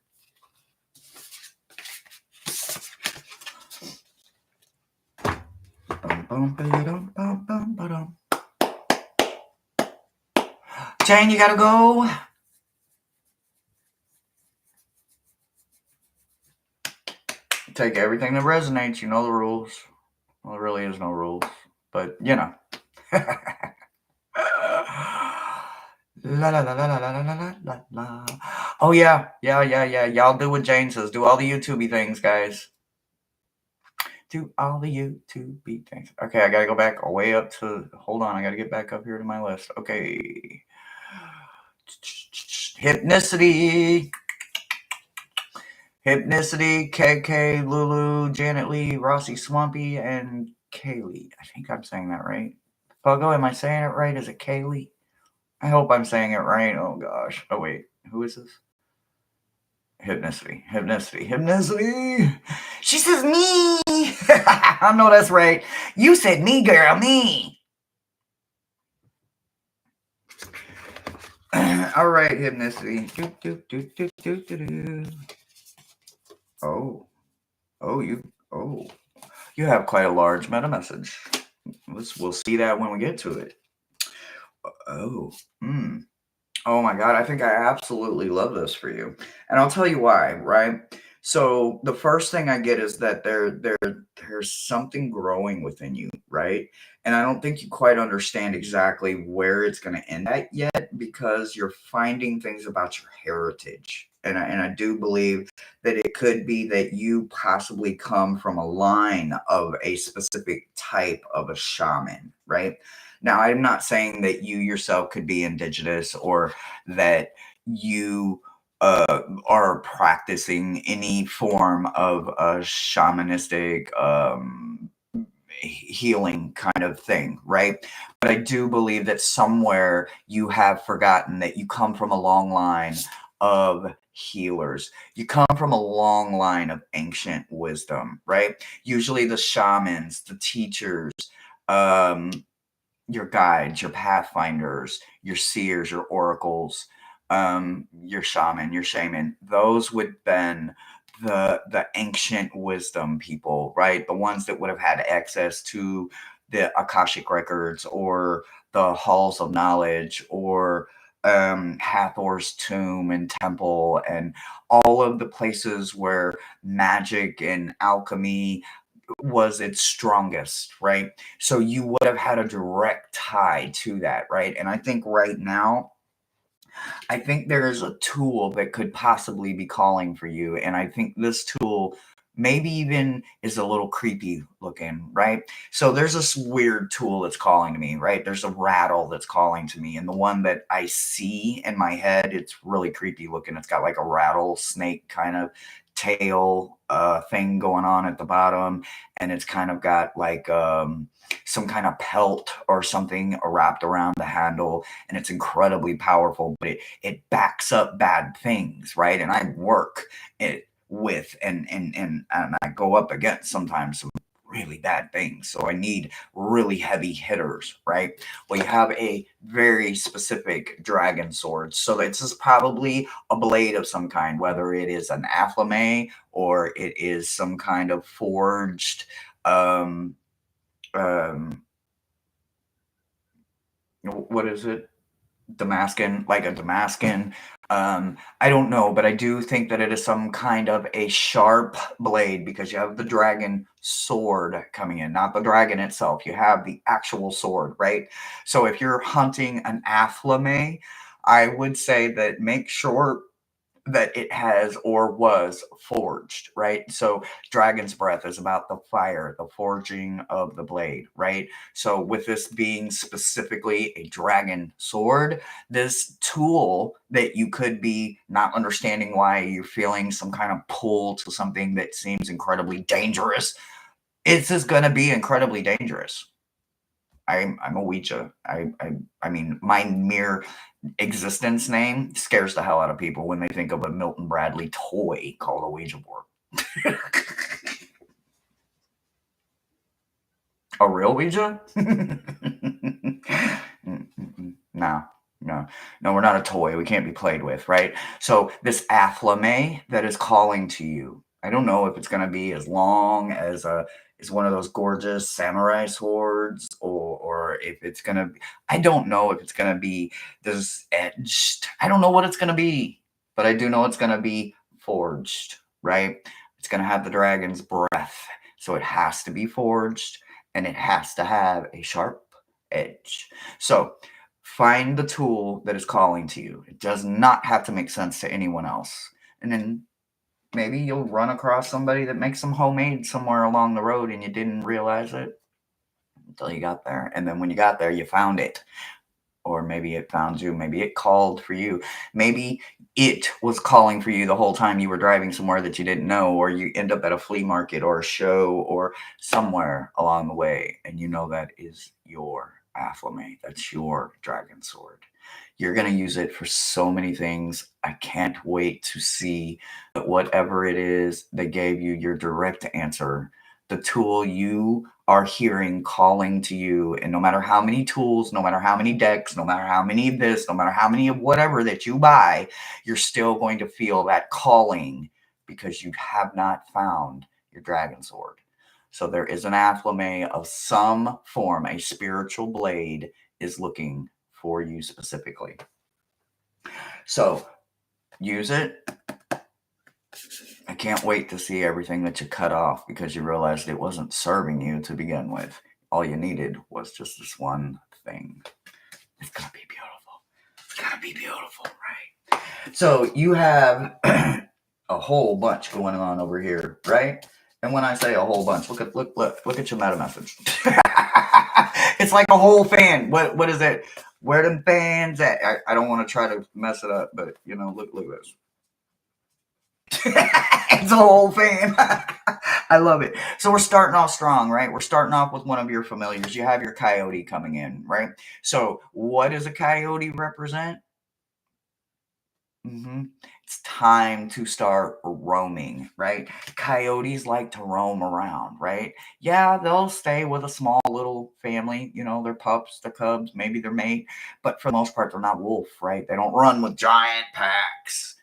Jane, you gotta go. Take everything that resonates. You know the rules. Well, there really is no rules, but you know. La la la la la la la la la la. Oh yeah. Y'all do what Jane says. Do all the YouTubey things, guys. Do all the YouTubey things. Okay, I gotta go back way up to. Hold on, I gotta get back up here to my list. Okay. Hypnicity. Hypnicity, KK, Lulu, Janet Lee, Rossi Swampy, and Kaylee. I think I'm saying that right. Puggo, am I saying it right? Is it Kaylee? I hope I'm saying it right. Oh gosh. Oh wait, who is this? Hypnicity. She says me. I know that's right. You said me, girl, me. All right, Hypnicity. Oh, you have quite a large meta message. We'll see that when we get to it. Oh, oh my God, I think I absolutely love this for you. And I'll tell you why, right? So the first thing I get is that there's something growing within you, right? And I don't think you quite understand exactly where it's going to end at yet because you're finding things about your heritage. And I do believe that it could be that you possibly come from a line of a specific type of a shaman, right? Now, I'm not saying that you yourself could be indigenous or that you are practicing any form of a shamanistic healing kind of thing, right? But I do believe that somewhere you have forgotten that you come from a long line of healers. You come from a long line of ancient wisdom, right? Usually the shamans, the teachers, um, your guides, your pathfinders, your seers, your oracles, your shaman. Those would been the ancient wisdom people, right? The ones that would have had access to the Akashic records or the halls of knowledge or Hathor's tomb and temple and all of the places where magic and alchemy was its strongest, right? So you would have had a direct tie to that, right? And I think right now, I think there's a tool that could possibly be calling for you. And I think this tool maybe even is a little creepy looking, right? So there's this weird tool that's calling to me, right? There's a rattle that's calling to me. And the one that I see in my head, it's really creepy looking. It's got like a rattlesnake kind of tail thing going on at the bottom. And it's kind of got like some kind of pelt or something wrapped around the handle. And it's incredibly powerful, but it backs up bad things, right? And I work it with and I go up against sometimes some really bad things. So I need really heavy hitters, right? Well, you have a very specific dragon sword. So this is probably a blade of some kind, whether it is an afflame or it is some kind of forged um what is it? Damascus, like a Damascus. I don't know, but I do think that it is some kind of a sharp blade because you have the dragon sword coming in, not the dragon itself. You have the actual sword, right? So if you're hunting an afflame, I would say that make sure that it has or was forged, right? So dragon's breath is about the fire, the forging of the blade, right? So with this being specifically a dragon sword, this tool that you could be not understanding why you're feeling some kind of pull to something that seems incredibly dangerous, it's just going to be incredibly dangerous. I'm a Ouija. I mean, my mere existence name scares the hell out of people when they think of a Milton Bradley toy called a Ouija board. A real Ouija? No, no, we're not a toy. We can't be played with, right? So this afflame that is calling to you, I don't know if it's going to be as long as is one of those gorgeous samurai swords, or if it's going to. I don't know if it's going to be this edged. I don't know what it's going to be, but I do know it's going to be forged, right? It's going to have the dragon's breath, so it has to be forged and it has to have a sharp edge. So Find the tool that is calling to you. It does not have to make sense to anyone else. And then maybe you'll run across somebody that makes some homemade somewhere along the road and you didn't realize it until you got there. And then when you got there, you found it. Or maybe it found you. Maybe it called for you. Maybe it was calling for you the whole time you were driving somewhere that you didn't know, or you end up at a flea market or a show or somewhere along the way. And you know that is your afflame. That's your dragon sword. You're going to use it for so many things. I can't wait to see whatever it is that gave you your direct answer, the tool you are hearing calling to you. And no matter how many tools, no matter how many decks, no matter how many of this, no matter how many of whatever that you buy, you're still going to feel that calling because you have not found your dragon sword. So there is an afflame of some form, a spiritual blade is looking for you specifically. So use it. I can't wait to see everything that you cut off because you realized it wasn't serving you to begin with. All you needed was just this one thing. It's going to be beautiful. It's going to be beautiful, right? So you have a whole bunch going on over here, right? And when I say a whole bunch, look at your meta message. It's like a whole fan. What is it? Where them fans at? I don't want to try to mess it up, but look at this. It's a whole fan. I love it. So we're starting off strong, right? We're starting off with one of your familiars. You have your coyote coming in, right? So what does a coyote represent? It's time to start roaming, right? Coyotes like to roam around, right? Yeah, they'll stay with a small little family, their pups, their cubs, maybe their mate, but for the most part, they're not wolf, right? They don't run with giant packs.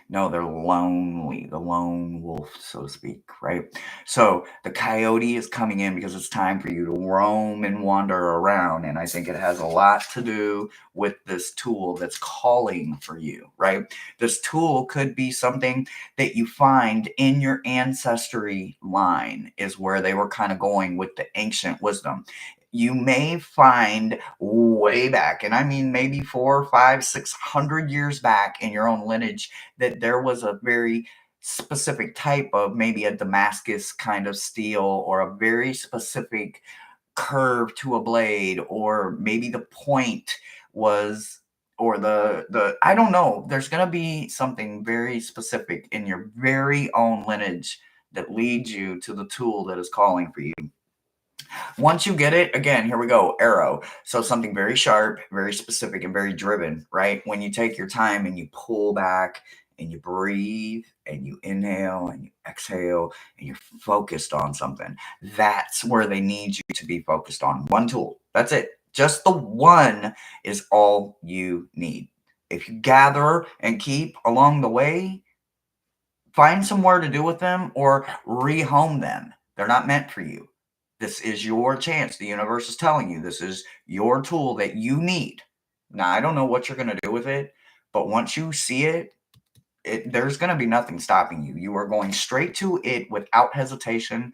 No, they're lonely, the lone wolf, so to speak, right? So the coyote is coming in because it's time for you to roam and wander around. And I think it has a lot to do with this tool that's calling for you, right? This tool could be something that you find in your ancestry line, is where they were kind of going with the ancient wisdom. You may find way back, and I mean maybe 4, 5, 600 years back in your own lineage, that there was a very specific type of maybe a Damascus kind of steel, or a very specific curve to a blade, or maybe the point was, or the I don't know. There's going to be something very specific in your very own lineage that leads you to the tool that is calling for you. Once you get it, again, here we go, arrow. So something very sharp, very specific, and very driven, right? When you take your time and you pull back and you breathe and you inhale and you exhale and you're focused on something, that's where they need you to be focused on. One tool. That's it. Just the one is all you need. If you gather and keep along the way, find somewhere to do with them or rehome them. They're not meant for you. This is your chance. The universe is telling you this is your tool that you need. Now, I don't know what you're going to do with it, but once you see it, there's going to be nothing stopping you. You are going straight to it without hesitation.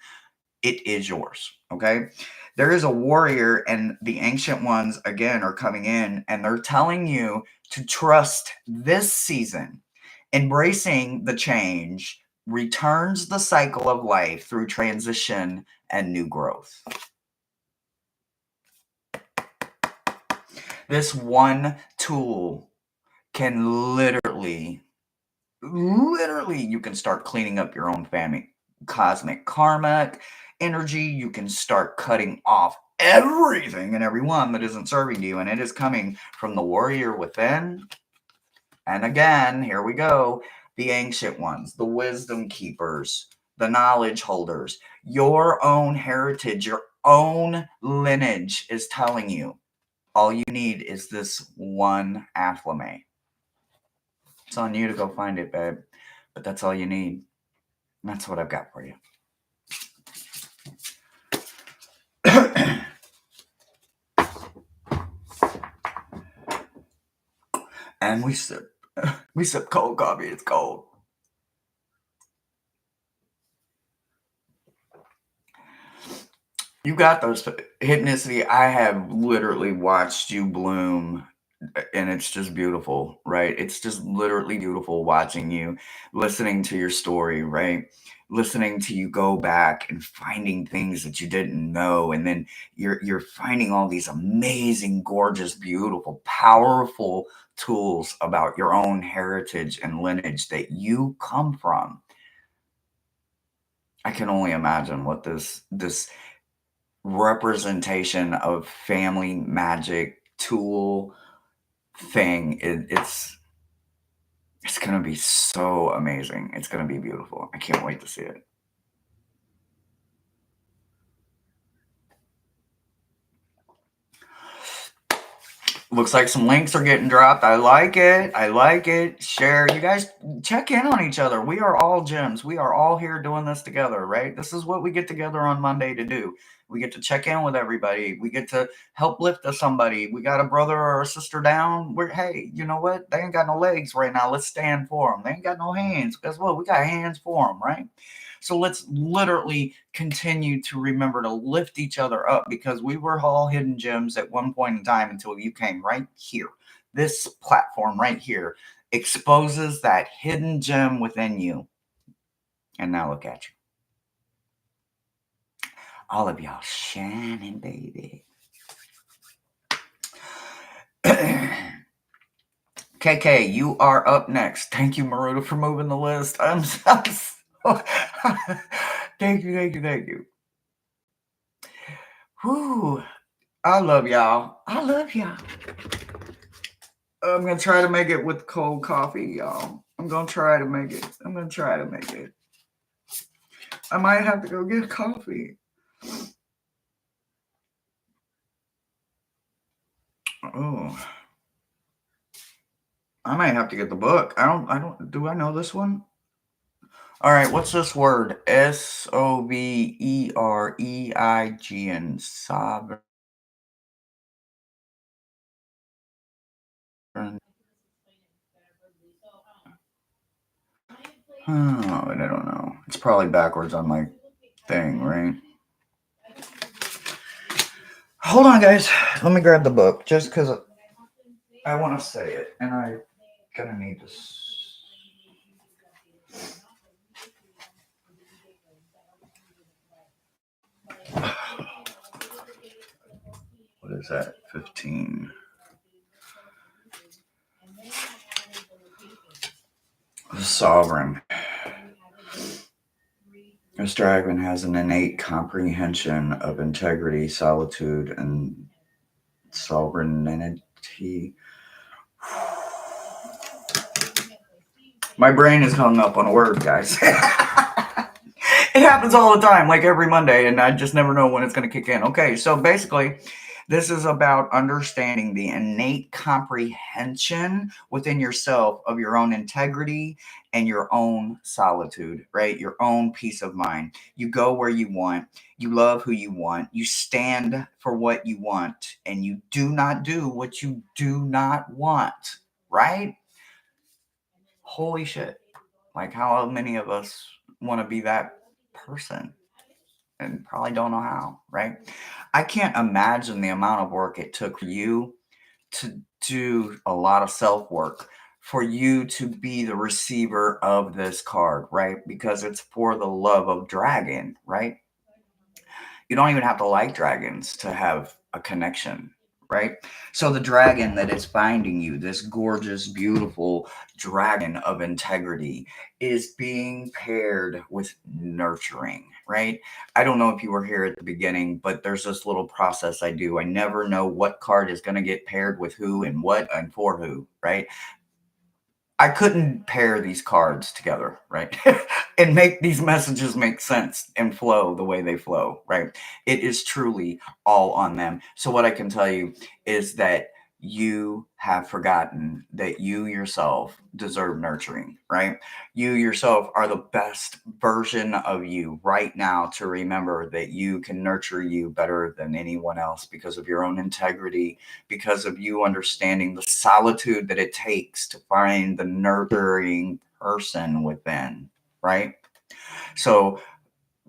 It is yours. Okay. There is a warrior, and the ancient ones, again, are coming in, and they're telling you to trust this season. Embracing the change returns the cycle of life through transition and new growth. This one tool can literally, you can start cleaning up your own family, cosmic karmic energy. You can start cutting off everything and everyone that isn't serving you, and it is coming from the warrior within. And again, here we go. The ancient ones, the wisdom keepers, the knowledge holders, your own heritage, your own lineage is telling you all you need is this one afflame. It's on you to go find it, babe. But that's all you need. And that's what I've got for you. And we sip cold coffee. It's cold. You got those Hypnicity. I have literally watched you bloom, and it's just beautiful, right? It's just literally beautiful watching you, listening to your story, right? Listening to you go back and finding things that you didn't know, and then you're finding all these amazing, gorgeous, beautiful, powerful tools about your own heritage and lineage that you come from. I can only imagine what this representation of family magic tool thing it's gonna be so amazing. It's gonna be beautiful. I can't wait to see it. Looks like some links are getting dropped. I like it. I like it. Share. You guys check in on each other. We are all gems. We are all here doing this together, right? This is what we get together on Monday to do. We get to check in with everybody. We get to help lift to somebody. We got a brother or a sister down. We're, hey, you know what? They ain't got no legs right now. Let's stand for them. They ain't got no hands. Guess what? We got hands for them, right? So let's literally continue to remember to lift each other up, because we were all hidden gems at one point in time until you came right here. This platform right here exposes that hidden gem within you. And now look at you. All of y'all shining, baby. KK, you are up next. Thank you, Maruta, for moving the list. I'm so thank you, thank you, thank you. Whew. I love y'all. I love y'all. I'm gonna try to make it with cold coffee, y'all. I'm gonna try to make it. I'm gonna try to make it. I might have to go get coffee. Oh, I might have to get the book. Do I know this one? All right, what's this word? Sovereign. Sovereign. Oh, I don't know. It's probably backwards on my thing, right? Hold on, guys. Let me grab the book just because I want to say it, and I'm gonna need this. What is that? 15. Sovereign. This dragon has an innate comprehension of integrity, solitude, and sovereignty. My brain is hung up on a word, guys. It happens all the time, like every Monday, and I just never know when it's going to kick in. Okay, so basically, this is about understanding the innate comprehension within yourself of your own integrity and your own solitude, right? Your own peace of mind. You go where you want, you love who you want, you stand for what you want, and you do not do what you do not want, right? Holy shit. Like, how many of us want to be that person and probably don't know how, right? I can't imagine the amount of work it took for you to do a lot of self work for you to be the receiver of this card, right? Because it's for the love of dragon, right? You don't even have to like dragons to have a connection, right? So the dragon that is binding you, this gorgeous, beautiful dragon of integrity, is being paired with nurturing, right? I don't know if you were here at the beginning, but there's this little process I do. I never know what card is going to get paired with who and what and for who, right? I couldn't pair these cards together, right? And make these messages make sense and flow the way they flow, right? It is truly all on them. So, what I can tell you is that you have forgotten that you yourself deserve nurturing, right? You yourself are the best version of you right now, to remember that you can nurture you better than anyone else because of your own integrity, because of you understanding the solitude that it takes to find the nurturing person within, right? So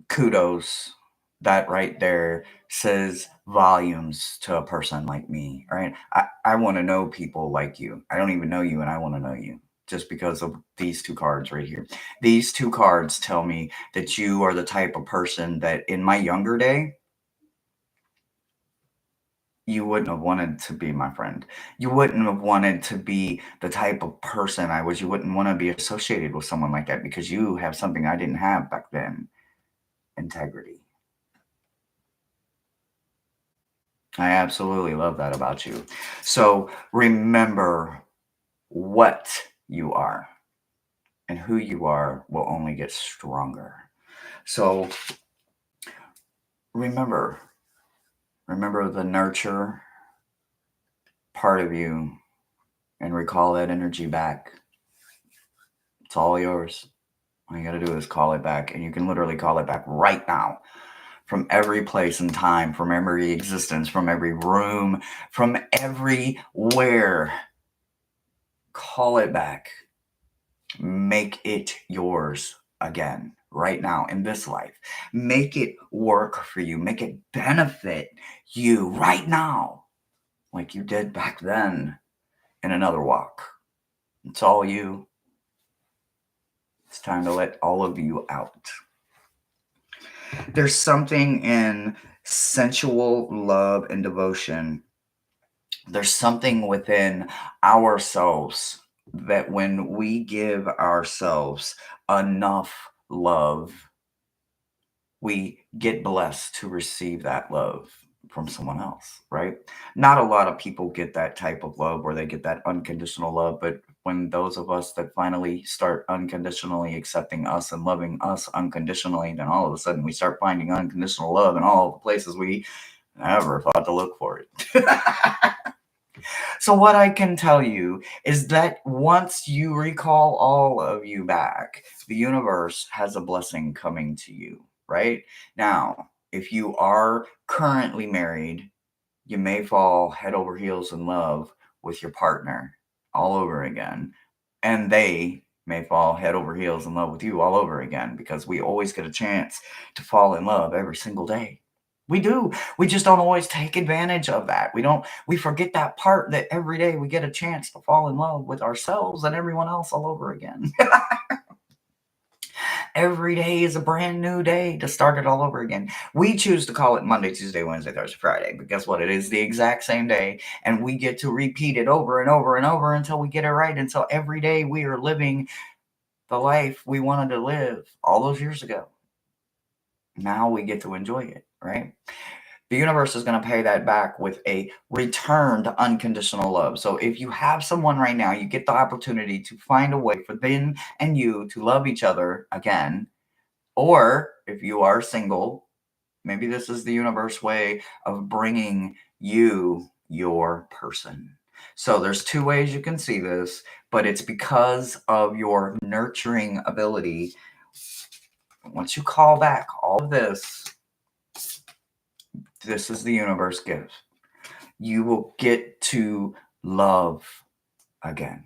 kudos, that right there says volumes to a person like me, right? I want to know people like you. I don't even know you, and I want to know you just because of these two cards right here. These two cards tell me that you are the type of person that in my younger day, you wouldn't have wanted to be my friend. You wouldn't have wanted to be the type of person I was. You wouldn't want to be associated with someone like that because you have something I didn't have back then: integrity. I absolutely love that about you. So remember what you are, and who you are will only get stronger. So remember the nurture part of you and recall that energy back. It's all yours. All you got to do is call it back, and you can literally call it back right now from every place and time, from every existence, from every room, from everywhere. Call it back. Make it yours again right now in this life. Make it work for you. Make it benefit you right now, like you did back then in another walk. It's all you. It's time to let all of you out. There's something in sensual love and devotion. There's something within ourselves that when we give ourselves enough love, we get blessed to receive that love from someone else, right? Not a lot of people get that type of love where they get that unconditional love, but when those of us that finally start unconditionally accepting us and loving us unconditionally, then all of a sudden we start finding unconditional love in all the places we never thought to look for it. So what I can tell you is that once you recall all of you back, the universe has a blessing coming to you, right? Now, if you are currently married, you may fall head over heels in love with your partner all over again, and they may fall head over heels in love with you all over again, because we always get a chance to fall in love every single day. We do. We just don't always take advantage of that. We forget that part that every day we get a chance to fall in love with ourselves and everyone else all over again. Every day is a brand new day to start it all over again. We choose to call it Monday, Tuesday, Wednesday, Thursday, Friday, but guess what? It is the exact same day, and we get to repeat it over and over and over until we get it right. Until every day we are living the life we wanted to live all those years ago. Now we get to enjoy it, right? The universe is going to pay that back with a return to unconditional love. So if you have someone right now, you get the opportunity to find a way for them and you to love each other again. Or if you are single, maybe this is the universe way of bringing you your person. So there's two ways you can see this, but it's because of your nurturing ability. Once you call back all of this, this is the universe gift. You will get to love again.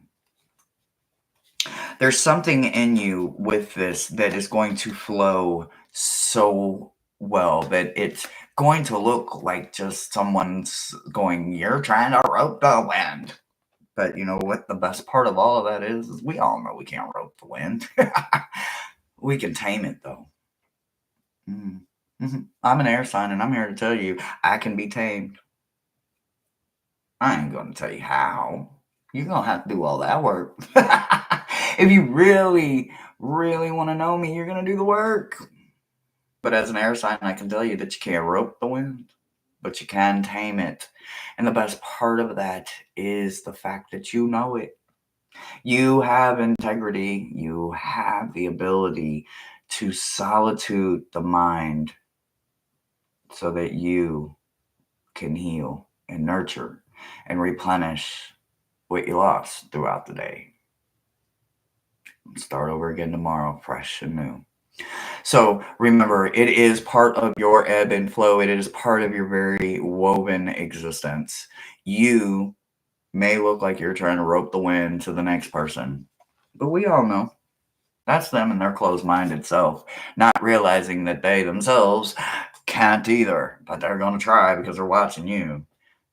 There's something in you with this that is going to flow so well that it's going to look like just someone's going, "You're trying to rope the wind." But you know what? The best part of all of that is we all know we can't rope the wind. We can tame it, though. I'm an air sign, and I'm here to tell you I can be tamed. I ain't going to tell you how. You're going to have to do all that work. If you really, really want to know me, you're going to do the work. But as an air sign, I can tell you that you can't rope the wind, but you can tame it. And the best part of that is the fact that you know it. You have integrity. You have the ability to solitude the mind so that you can heal and nurture and replenish what you lost throughout the day. Start over again tomorrow, fresh and new. So remember, it is part of your ebb and flow. It is part of your very woven existence. You may look like you're trying to rope the wind to the next person, but we all know that's them and their closed-minded self, not realizing that they themselves can't either, but they're going to try because they're watching you.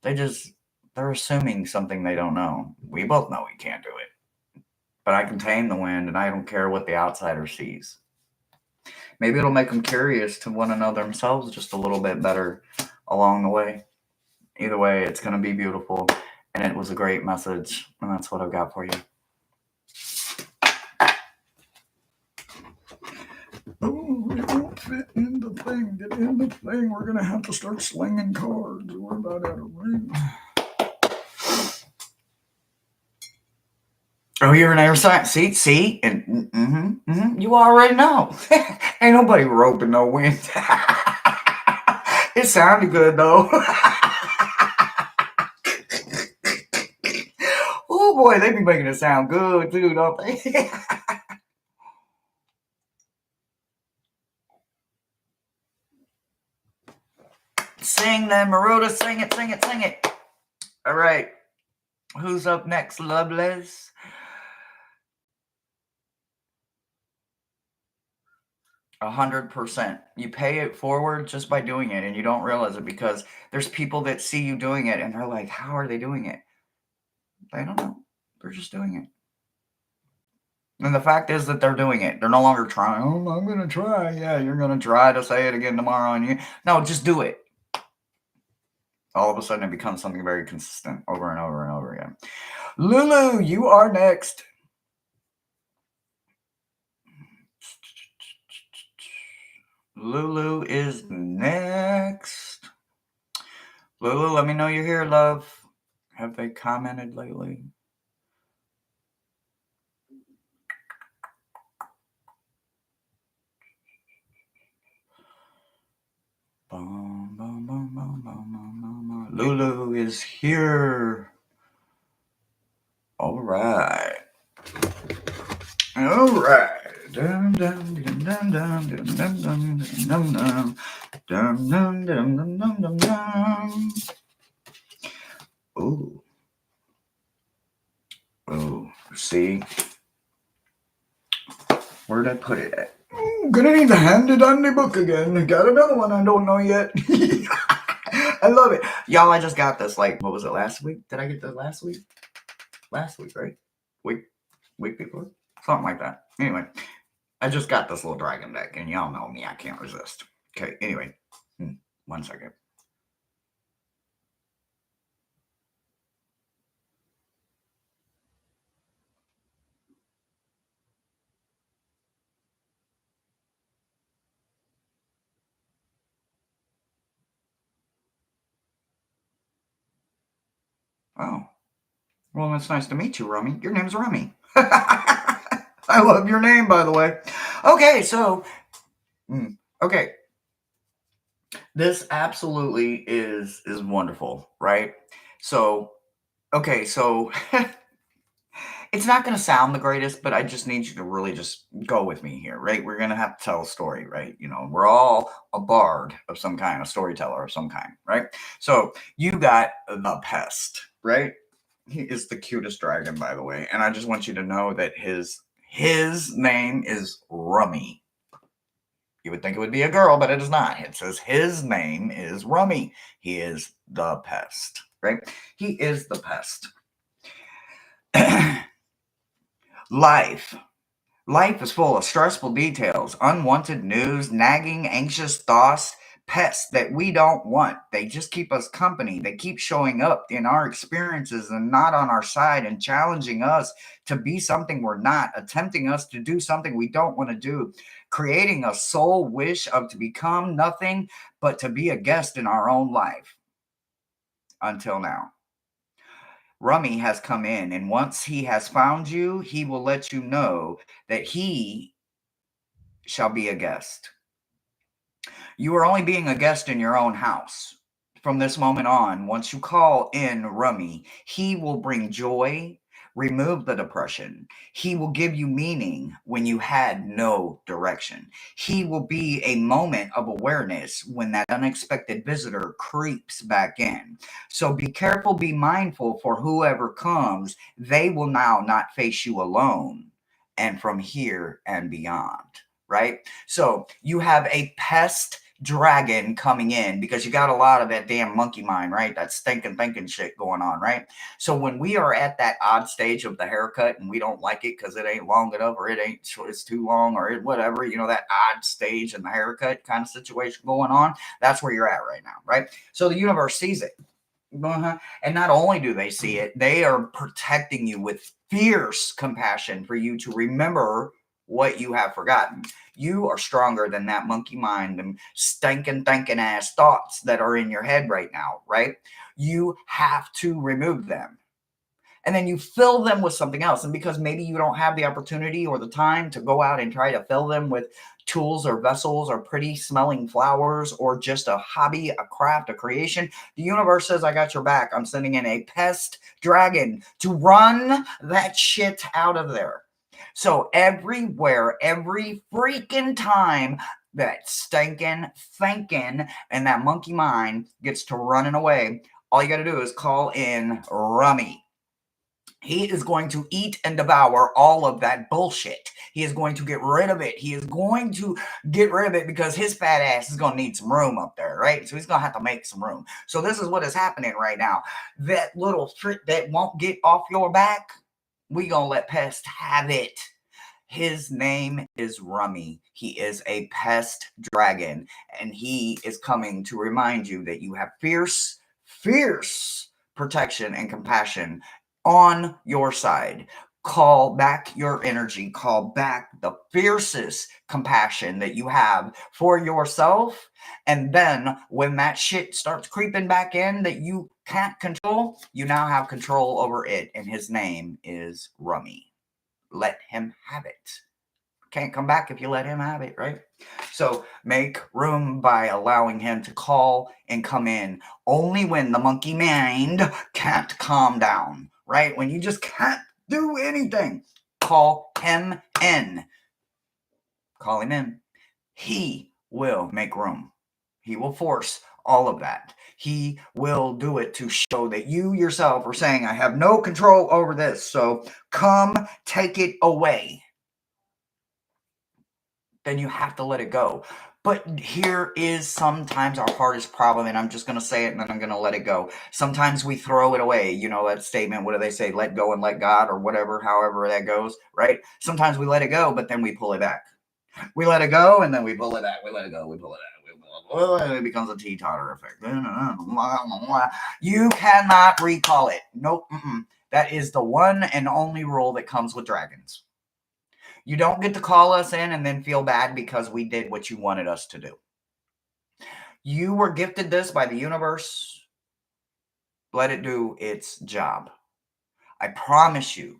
They're assuming something they don't know. We both know we can't do it. But I can tame the wind, and I don't care what the outsider sees. Maybe it'll make them curious to one another themselves just a little bit better along the way. Either way, it's going to be beautiful, and it was a great message, and that's what I've got for you. Oh, it won't fit in the thing. Get in the thing. We're going to have to start slinging cards. We're about out of room. Oh, you're an air science. See? And you already know. Ain't nobody roping no wind. It sounded good, though. Oh, boy, they be making it sound good, too, don't they? Sing then, Maruda. Sing it. All right. Who's up next, Loveless? 100%. You pay it forward just by doing it, and you don't realize it because there's people that see you doing it, and they're like, how are they doing it? They don't know. They're just doing it. And the fact is that they're doing it. They're no longer trying. Oh, I'm going to try. Yeah, you're going to try to say it again tomorrow. No, just do it. All of a sudden, it becomes something very consistent over and over and over again. Lulu, you are next. Lulu is next. Lulu, let me know you're here, love. Have they commented lately? Lulu is here. All right. Dum dum dum dum dum dum dum dum dum dum dum dum dum dum dum. Ooh. Oh, see? Where'd I put it at? Gonna need to hand it on the book again. Got another one I don't know yet. I love it. Y'all, I just got this, what was it, last week? Did I get this last week? Last week, right? Week before? Something like that. Anyway, I just got this little dragon deck, and y'all know me. I can't resist. Okay, anyway. 1 second. Oh. Well, it's nice to meet you, Rummy. Your name's Rummy. I love your name, by the way. Okay, so... okay. This absolutely is wonderful, right? So, okay, so... it's not going to sound the greatest, but I just need you to really just go with me here, right? We're going to have to tell a story, right? We're all a bard of some kind, a storyteller of some kind, right? So you got the pest, right? He is the cutest dragon, by the way. And I just want you to know that his name is Rummy. You would think it would be a girl, but it is not. It says his name is Rummy. He is the pest, right? He is the pest. Life is full of stressful details, unwanted news, nagging, anxious thoughts, pests that we don't want. They just keep us company. They keep showing up in our experiences and not on our side and challenging us to be something we're not, attempting us to do something we don't want to do, creating a soul wish of to become nothing but to be a guest in our own life. Until now. Rummy has come in, and once he has found you, he will let you know that he shall be a guest. You are only being a guest in your own house. From this moment on, once you call in Rummy, he will bring joy, remove the depression. He will give you meaning when you had no direction. He will be a moment of awareness when that unexpected visitor creeps back in. So be careful, be mindful for whoever comes. They will now not face you alone and from here and beyond, right? So you have a pest dragon coming in, because you got a lot of that damn monkey mind, right? That stinking thinking shit going on, right? So when we are at that odd stage of the haircut and we don't like it because it ain't long enough, or it's too long, or whatever, that odd stage in the haircut kind of situation going on, that's where you're at right now, right? So the universe sees it. And not only do they see it, they are protecting you with fierce compassion for you to remember what you have forgotten. You are stronger than that monkey mind and stinking thinking ass thoughts that are in your head right now, right? You have to remove them. And then you fill them with something else. And because maybe you don't have the opportunity or the time to go out and try to fill them with tools or vessels or pretty smelling flowers or just a hobby, a craft, a creation, the universe says, I got your back. I'm sending in a pest dragon to run that shit out of there. So everywhere, every freaking time that stinking thinking and that monkey mind gets to running away, all you got to do is call in Rummy. He is going to eat and devour all of that bullshit. He is going to get rid of it. He is going to get rid of it because his fat ass is going to need some room up there, right? So he's going to have to make some room. So this is what is happening right now. That little trick that won't get off your back, we going to let Pest have it. His name is Rummy. He is a pest dragon, and he is coming to remind you that you have fierce protection and compassion on your side. Call back your energy. Call back the fiercest compassion that you have for yourself. And then when that shit starts creeping back in that you can't control, you now have control over it. And his name is Rummy. Let him have it. Can't come back if you let him have it, right? So make room by allowing him to call and come in only when the monkey mind can't calm down, right? When you just can't do anything, call him in. Call him in. He will make room. He will force all of that. He will do it to show that you yourself are saying, I have no control over this, so come take it away. Then you have to let it go. But here is sometimes our hardest problem, and I'm just going to say it and then I'm going to let it go. Sometimes we throw it away. You know that statement, what do they say? Let go and let God, or whatever, however that goes, right? Sometimes we let it go, but then we pull it back. We let it go and then we pull it back. We let it go, we pull it back. And it becomes a teeter effect. You cannot recall it. Nope. That is the one and only rule that comes with dragons. You don't get to call us in and then feel bad because we did what you wanted us to do. You were gifted this by the universe. Let it do its job. I promise you,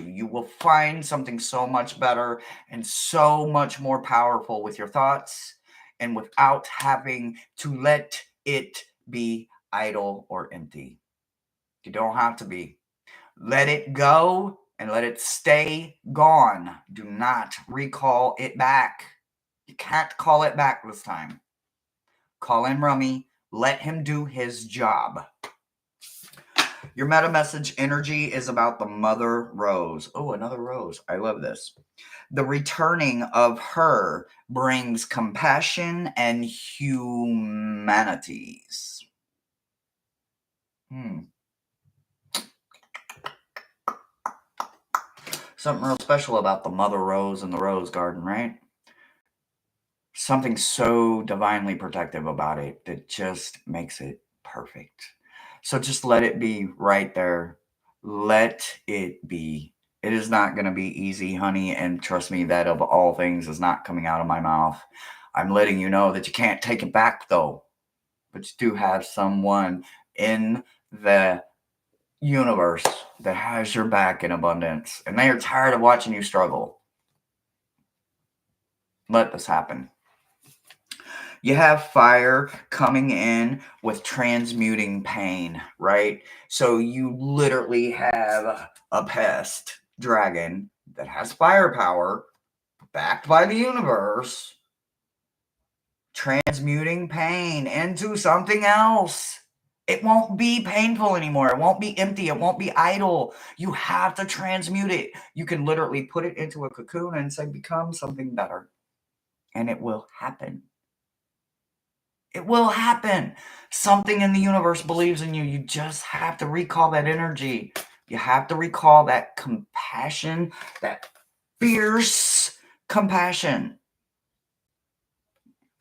you will find something so much better and so much more powerful with your thoughts and without having to let it be idle or empty. You don't have to be. Let it go and let it stay gone. Do not recall it back. You can't call it back this time. Call in Rummy. Let him do his job. Your meta message energy is about the mother rose. Oh, another rose. I love this. The returning of her brings compassion and humanities. Something real special about the mother rose and the rose garden, right? Something so divinely protective about it that just makes it perfect. So just let it be right there. Let it be. It is not going to be easy, honey. And trust me, that of all things is not coming out of my mouth. I'm letting you know that you can't take it back, though. But you do have someone in the universe that has your back in abundance. And they are tired of watching you struggle. Let this happen. You have fire coming in with transmuting pain, right? So you literally have a pest dragon that has firepower, backed by the universe, transmuting pain into something else. It won't be painful anymore. It won't be empty. It won't be idle. You have to transmute it. You can literally put it into a cocoon and say, become something better. And it will happen. It will happen. Something in the universe believes in you. You just have to recall that energy. You have to recall that compassion, that fierce compassion.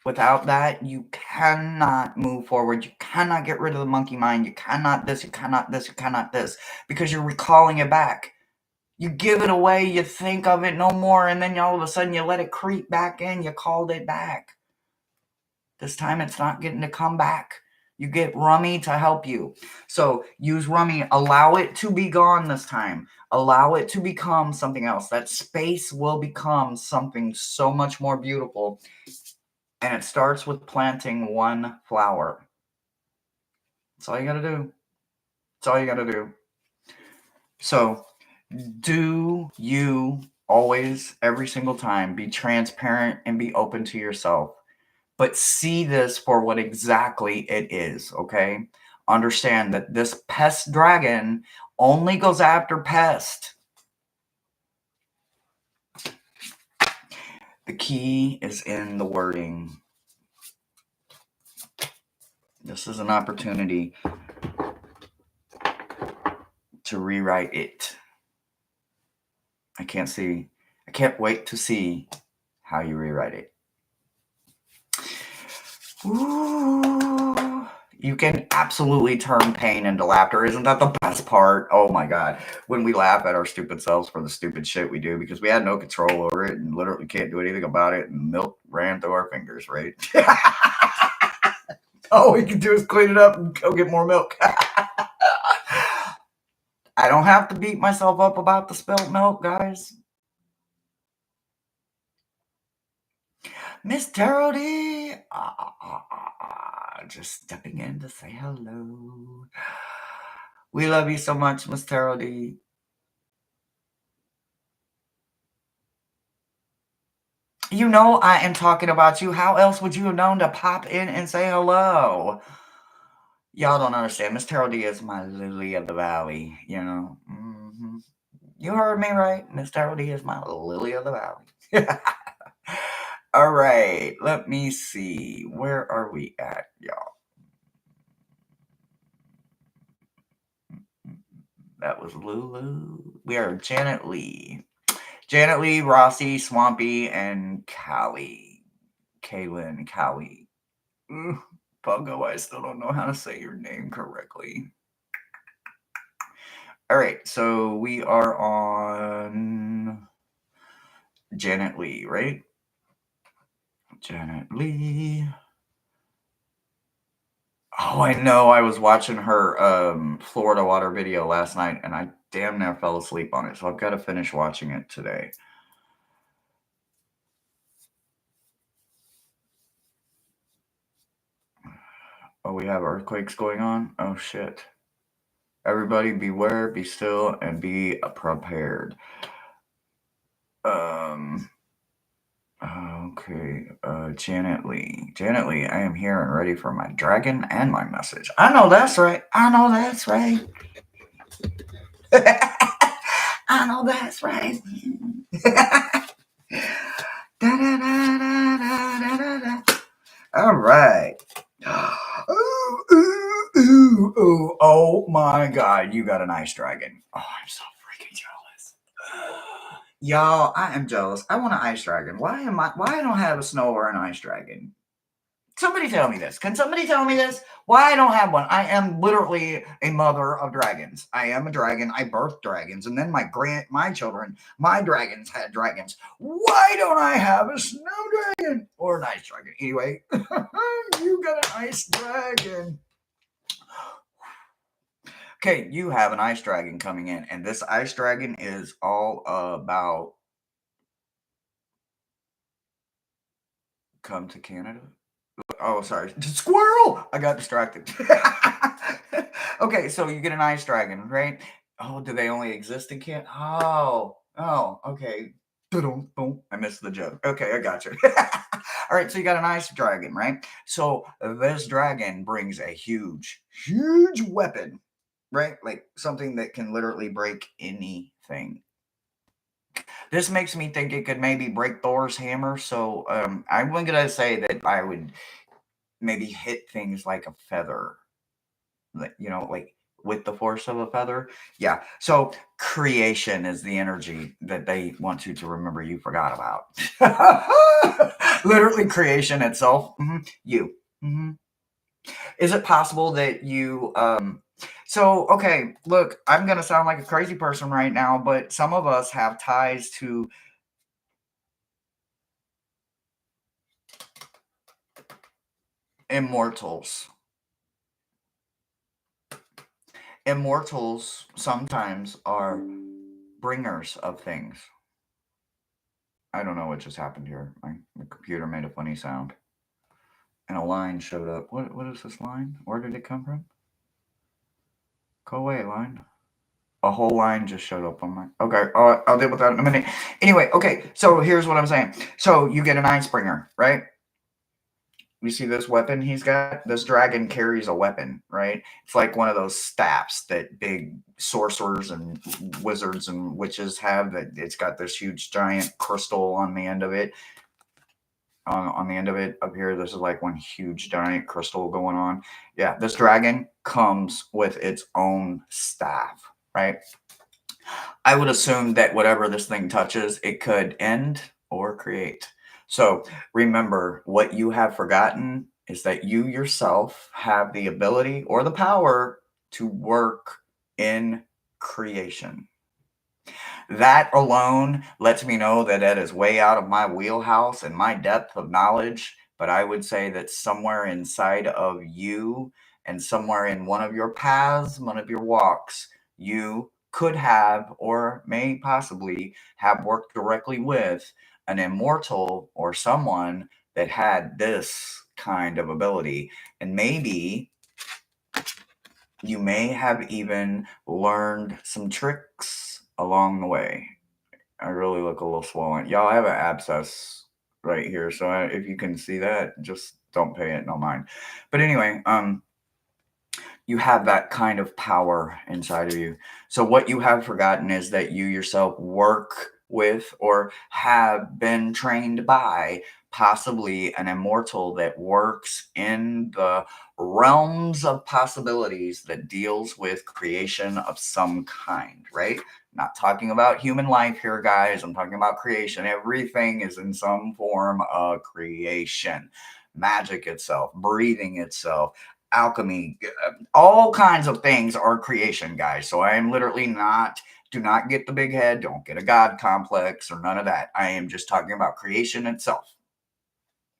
Without that, you cannot move forward. You cannot get rid of the monkey mind. You cannot this, you cannot this, you cannot this, because you're recalling it back. You give it away, you think of it no more, and then all of a sudden you let it creep back in. You called it back. This time it's not getting to come back. You get Rummy to help you. So use Rummy. Allow it to be gone this time. Allow it to become something else. That space will become something so much more beautiful. And it starts with planting one flower. That's all you got to do. That's all you got to do. So do you always, every single time, be transparent and be open to yourself. But see this for what exactly it is, okay? Understand that this pest dragon only goes after pest. The key is in the wording. This is an opportunity to rewrite it. I can't wait to see how you rewrite it. Ooh, you can absolutely turn pain into laughter. Isn't that the best part? Oh my God. When we laugh at our stupid selves for the stupid shit we do because we had no control over it and literally can't do anything about it, and milk ran through our fingers, right? All we can do is clean it up and go get more milk. I don't have to beat myself up about the spilt milk, guys. Miss Terody, just stepping in to say hello. We love you so much, Miss Terody. You know I am talking about you. How else would you have known to pop in and say hello? Y'all don't understand. Miss Terody is my lily of the valley, you know. Mm-hmm. You heard me right. Miss Terody is my lily of the valley. All right, let me see. Where are we at, y'all? That was Lulu. We are Janet Lee. Janet Lee, Rossi, Swampy, and Callie. Kaylin, Callie. Pungo, I still don't know how to say your name correctly. All right, so we are on Janet Lee, right? Janet Lee. Oh, I know. I was watching her Florida water video last night, and I damn near fell asleep on it, so I've got to finish watching it today. Oh, we have earthquakes going on? Oh, shit. Everybody beware, be still, and be prepared. Okay, Janet Lee. Janet Lee, I am here and ready for my dragon and my message. I know that's right. I know that's right. I know that's right. Da, da, da, da, da, da, da. All right. Ooh, ooh, ooh, ooh. Oh my God, you got an ice dragon. Oh, I'm so freaking jealous. Y'all, I am jealous. I want an ice dragon. Why I don't have a snow or an ice dragon? Somebody tell me this. Can somebody tell me this? Why I don't have one? I am literally a mother of dragons. I am a dragon. I birthed dragons, and then my children, my dragons had dragons. Why don't I have a snow dragon or an ice dragon? Anyway, you got an ice dragon. Okay, you have an ice dragon coming in, and this ice dragon is all about come to Canada. Oh, sorry. Squirrel! I got distracted. Okay, so you get an ice dragon, right? Oh, do they only exist in Canada? Oh, okay. I missed the joke. Okay, I got you. All right, so you got an ice dragon, right? So this dragon brings a huge, huge weapon, right? Like something that can literally break anything. This makes me think it could maybe break Thor's hammer. So I'm going to say that I would maybe hit things like a feather, like with the force of a feather. Yeah. So creation is the energy that they want you to remember you forgot about. Literally creation itself. You. hmm Is it possible that you so okay, look, I'm gonna sound like a crazy person right now, but some of us have ties to immortals. Immortals sometimes are bringers of things. I don't know what just happened here. My computer made a funny sound. And a line showed up. What is this line? Where did it come from? Go away, line. A whole line just showed up on my. Okay, I'll deal with that in a minute. Anyway, okay, so here's what I'm saying. So you get an ice bringer, right? You see this weapon he's got? This dragon carries a weapon, right? It's like one of those staffs that big sorcerers and wizards and witches have. That it's got this huge giant crystal on the end of it. On the end of it up here, this is like one huge giant crystal going on. Yeah, this dragon comes with its own staff, right? I would assume that whatever this thing touches, it could end or create. So remember, what you have forgotten is that you yourself have the ability or the power to work in creation. That alone lets me know that that is way out of my wheelhouse and my depth of knowledge. But I would say that somewhere inside of you and somewhere in one of your paths, one of your walks, you could have or may possibly have worked directly with an immortal or someone that had this kind of ability. And maybe you may have even learned some tricks along the way. I really look a little swollen. Y'all, I have an abscess right here, so if you can see that, just don't pay it no mind. But anyway, you have that kind of power inside of you. So what you have forgotten is that you yourself work with or have been trained by possibly an immortal that works in the realms of possibilities that deals with creation of some kind, right? Not talking about human life here, guys. I'm talking about creation. Everything is in some form of creation. Magic itself, breathing itself, alchemy, all kinds of things are creation, guys. So I am literally not, do not get the big head, don't get a God complex or none of that. I am just talking about creation itself.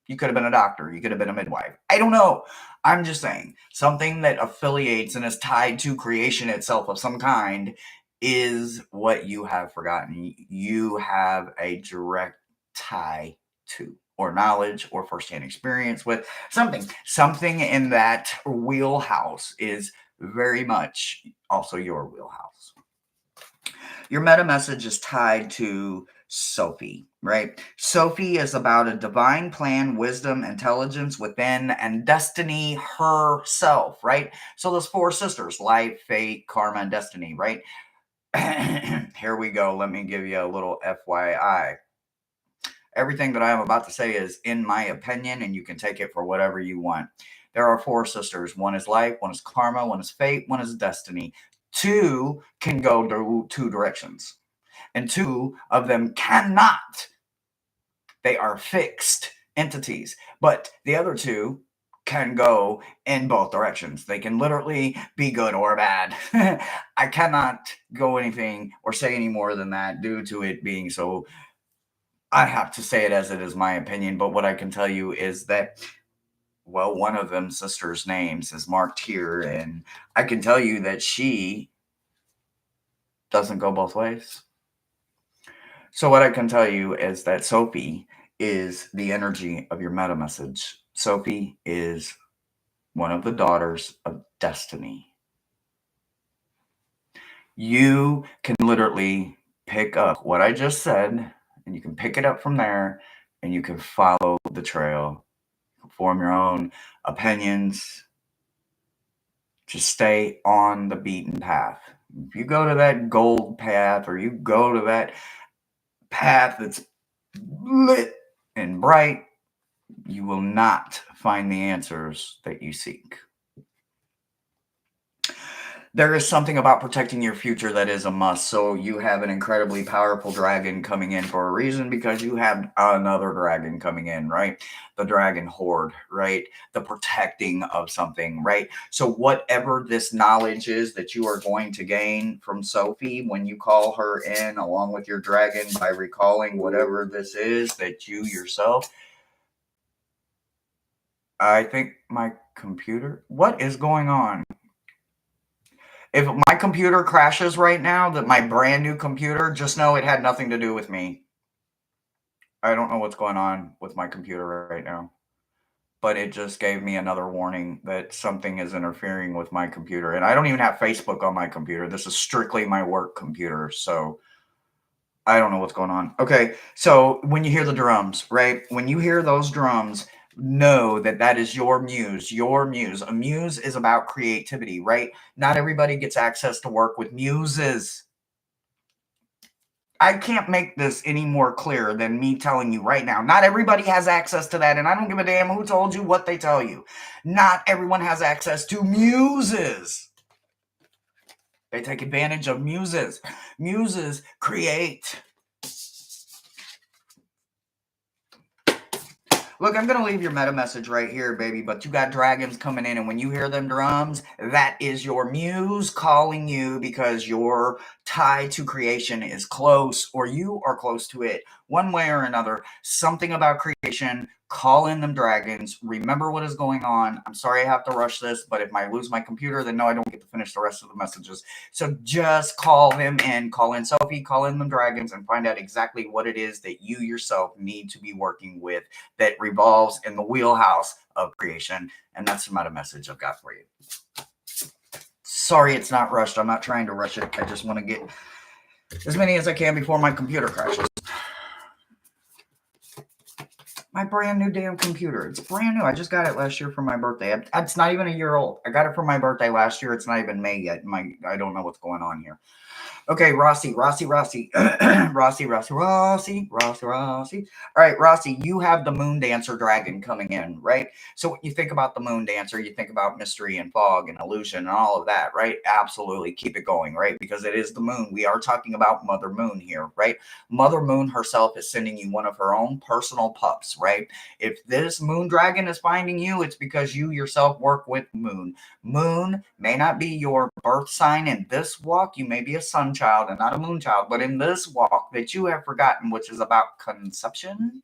You could have been a doctor, you could have been a midwife. I don't know. I'm just saying something that affiliates and is tied to creation itself of some kind is what you have forgotten. You have a direct tie to, or knowledge, or firsthand experience with something in that wheelhouse is very much also your wheelhouse. Your meta message is tied to Sophie, right? Sophie is about a divine plan, wisdom, intelligence within, and destiny herself, right? So those four sisters, life, fate, karma, and destiny, right? Here we go. Let me give you a little FYI. Everything that I am about to say is in my opinion, and you can take it for whatever you want. There are four sisters. One is life, one is karma, one is fate, one is destiny. Two can go two directions, and two of them cannot. They are fixed entities, but the other two can go in both directions. They can literally be good or bad. I cannot go anything or say any more than that due to it being so. I have to say it as it is my opinion, but what I can tell you is that, well, one of them sisters' names is marked here, and I can tell you that she doesn't go both ways. So what I can tell you is that Sophie is the energy of your meta message. Sophie is one of the daughters of destiny. You can literally pick up what I just said, and you can pick it up from there, and you can follow the trail, form your own opinions. Just stay on the beaten path. If you go to that gold path, or you go to that path that's lit and bright, you will not find the answers that you seek. There is something about protecting your future that is a must. So you have an incredibly powerful dragon coming in for a reason, because you have another dragon coming in, right? The dragon horde, right? The protecting of something, right? So whatever this knowledge is that you are going to gain from Sophie when you call her in along with your dragon, by recalling whatever this is that you yourself. I think my computer, what is going on? If my computer crashes right now, that my brand new computer, just know it had nothing to do with me. I don't know what's going on with my computer right now, but it just gave me another warning that something is interfering with my computer. And I don't even have Facebook on my computer. This is strictly my work computer. So I don't know what's going on. Okay. So when you hear the drums, right? When you hear those drums, know that that is your muse, your muse. A muse is about creativity, right? Not everybody gets access to work with muses. I can't make this any more clear than me telling you right now. Not everybody has access to that, and I don't give a damn who told you what they tell you. Not everyone has access to muses. They take advantage of muses. Muses create. Look, I'm going to leave your meta message right here, baby, but you got dragons coming in, and when you hear them drums, that is your muse calling you, because your tie to creation is close, or you are close to it. One way or another, something about creation, call in them dragons, remember what is going on. I'm sorry I have to rush this, but if I lose my computer, then no, I don't get to finish the rest of the messages. So just call them in, call in Sophie, call in them dragons, and find out exactly what it is that you yourself need to be working with that revolves in the wheelhouse of creation. And that's the meta message I've got for you. Sorry it's not rushed. I'm not trying to rush it. I just want to get as many as I can before my computer crashes. My brand new damn computer. It's brand new. I just got it last year for my birthday. It's not even a year old. I got it for my birthday last year. It's not even May yet. I don't know what's going on here. Okay, Rossi. Rossi. All right, Rossi, you have the Moon Dancer Dragon coming in, right? So when you think about the Moon Dancer, you think about mystery and fog and illusion and all of that, right? Absolutely. Keep it going, right? Because it is the moon. We are talking about Mother Moon here, right? Mother Moon herself is sending you one of her own personal pups, right? If this Moon Dragon is finding you, it's because you yourself work with Moon. Moon may not be your birth sign in this walk. You may be a sun child and not a moon child, but in this walk that you have forgotten, which is about conception,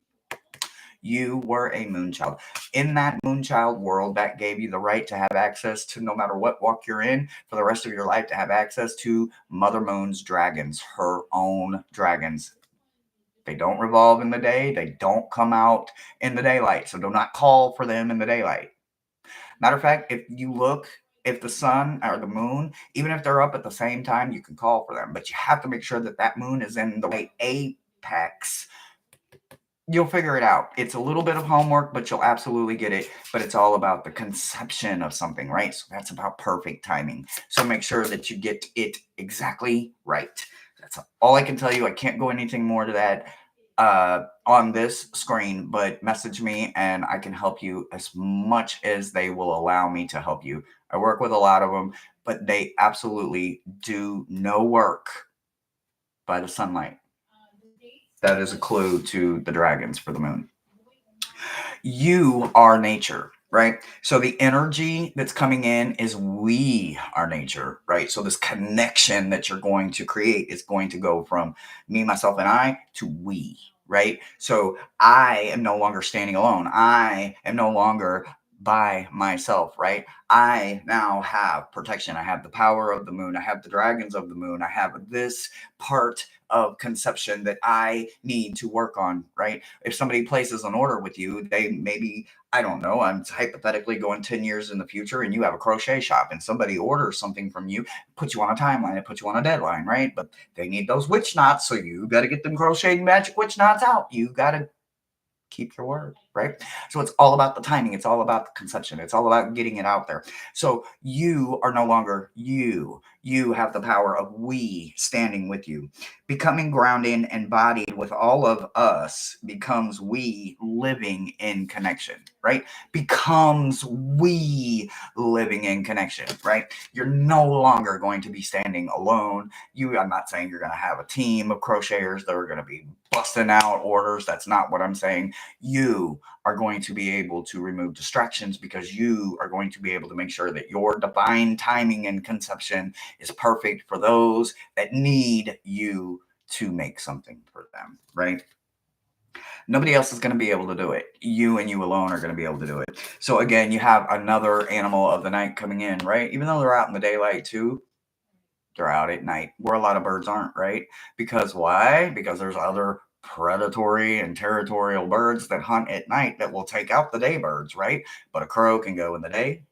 you were a moon child. In that moon child world, that gave you the right to have access to, no matter what walk you're in for the rest of your life, to have access to Mother Moon's dragons, her own dragons. They don't revolve in the day. They don't come out in the daylight. So do not call for them in the daylight. Matter of fact, if the sun or the moon, even if they're up at the same time, you can call for them. But you have to make sure that that moon is in the right apex. You'll figure it out. It's a little bit of homework, but you'll absolutely get it. But it's all about the conception of something, right? So that's about perfect timing. So make sure that you get it exactly right. That's all I can tell you. I can't go anything more to that on this screen, but message me and I can help you as much as they will allow me to help you. I work with a lot of them, but they absolutely do no work by the sunlight. That is a clue to the dragons for the moon. You are nature, right? So the energy that's coming in is we are nature, right? So this connection that you're going to create is going to go from me, myself, and I to we, right? So I am no longer standing alone. I am no longer by myself, right? I now have protection. I have the power of the moon. I have the dragons of the moon. I have this part of conception that I need to work on, right? If somebody places an order with you, they maybe, I don't know, I'm hypothetically going 10 years in the future and you have a crochet shop and somebody orders something from you, puts you on a timeline, it puts you on a deadline, right? But they need those witch knots, so you got to get them crocheted magic witch knots out. You got to keep your word, right? So it's all about the timing. It's all about the conception. It's all about getting it out there. So you are no longer you. You have the power of we standing with you. Becoming grounded and embodied with all of us becomes we living in connection, right? Becomes we living in connection, right? You're no longer going to be standing alone. I'm not saying you're going to have a team of crocheters that are going to be busting out orders. That's not what I'm saying. You are going to be able to remove distractions because you are going to be able to make sure that your divine timing and conception is perfect for those that need you to make something for them, right? Nobody else is going to be able to do it. You and you alone are going to be able to do it. So again, you have another animal of the night coming in, right? Even though they're out in the daylight too, they're out at night, where a lot of birds aren't, right? Because why? Because there's other predatory and territorial birds that hunt at night that will take out the day birds, right? But a crow can go in the day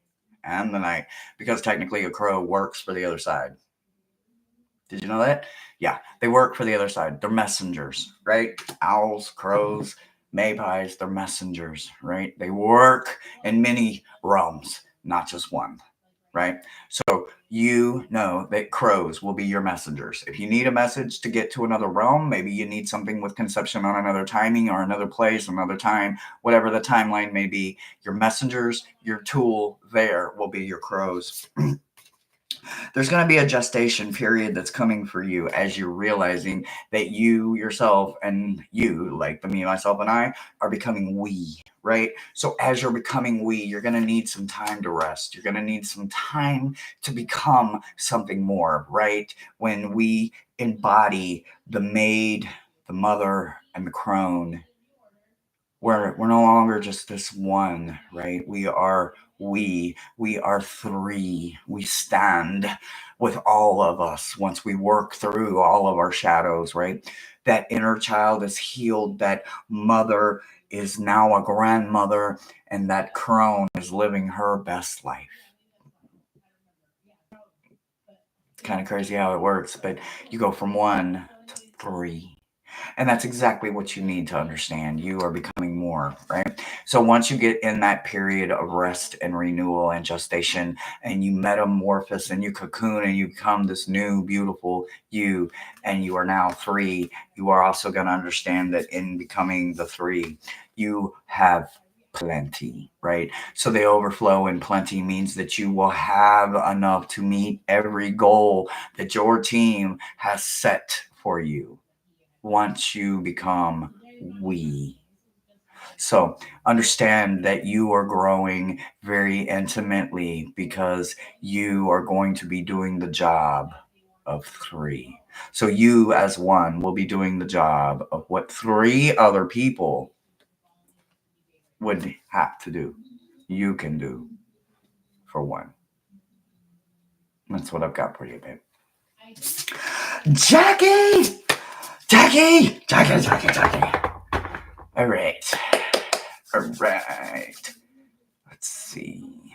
and the night because technically a crow works for the other side. Did you know that? Yeah, they work for the other side. They're messengers, right? Owls, crows, magpies, they're messengers, right? They work in many realms, not just one, right? So you know that crows will be your messengers. If you need a message to get to another realm, maybe you need something with conception on another timing or another place, another time, whatever the timeline may be, your messengers, your tool there will be your crows. There's going to be a gestation period that's coming for you as you're realizing that you yourself and you, like the me, myself, and I, are becoming we, right? So as you're becoming we, you're going to need some time to rest. You're going to need some time to become something more, right? When we embody the maid, the mother, and the crone, we're no longer just this one, right? We are three. We stand with all of us once we work through all of our shadows, right? That inner child is healed, that mother is now a grandmother, and that crone is living her best life. It's kind of crazy how it works, but you go from 1 to 3. And that's exactly what you need to understand. You are becoming more, right? So once you get in that period of rest and renewal and gestation, and you metamorphose and you cocoon and you become this new, beautiful you, and you are now 3, you are also going to understand that in becoming the 3, you have plenty, right? So the overflow and plenty means that you will have enough to meet every goal that your team has set for you once you become we. So understand that you are growing very intimately because you are going to be doing the job of 3. So you as one will be doing the job of what 3 other people would have to do. You can do for 1. That's what I've got for you, babe. Jackie! Jackie! Jackie! All right. All right. Let's see.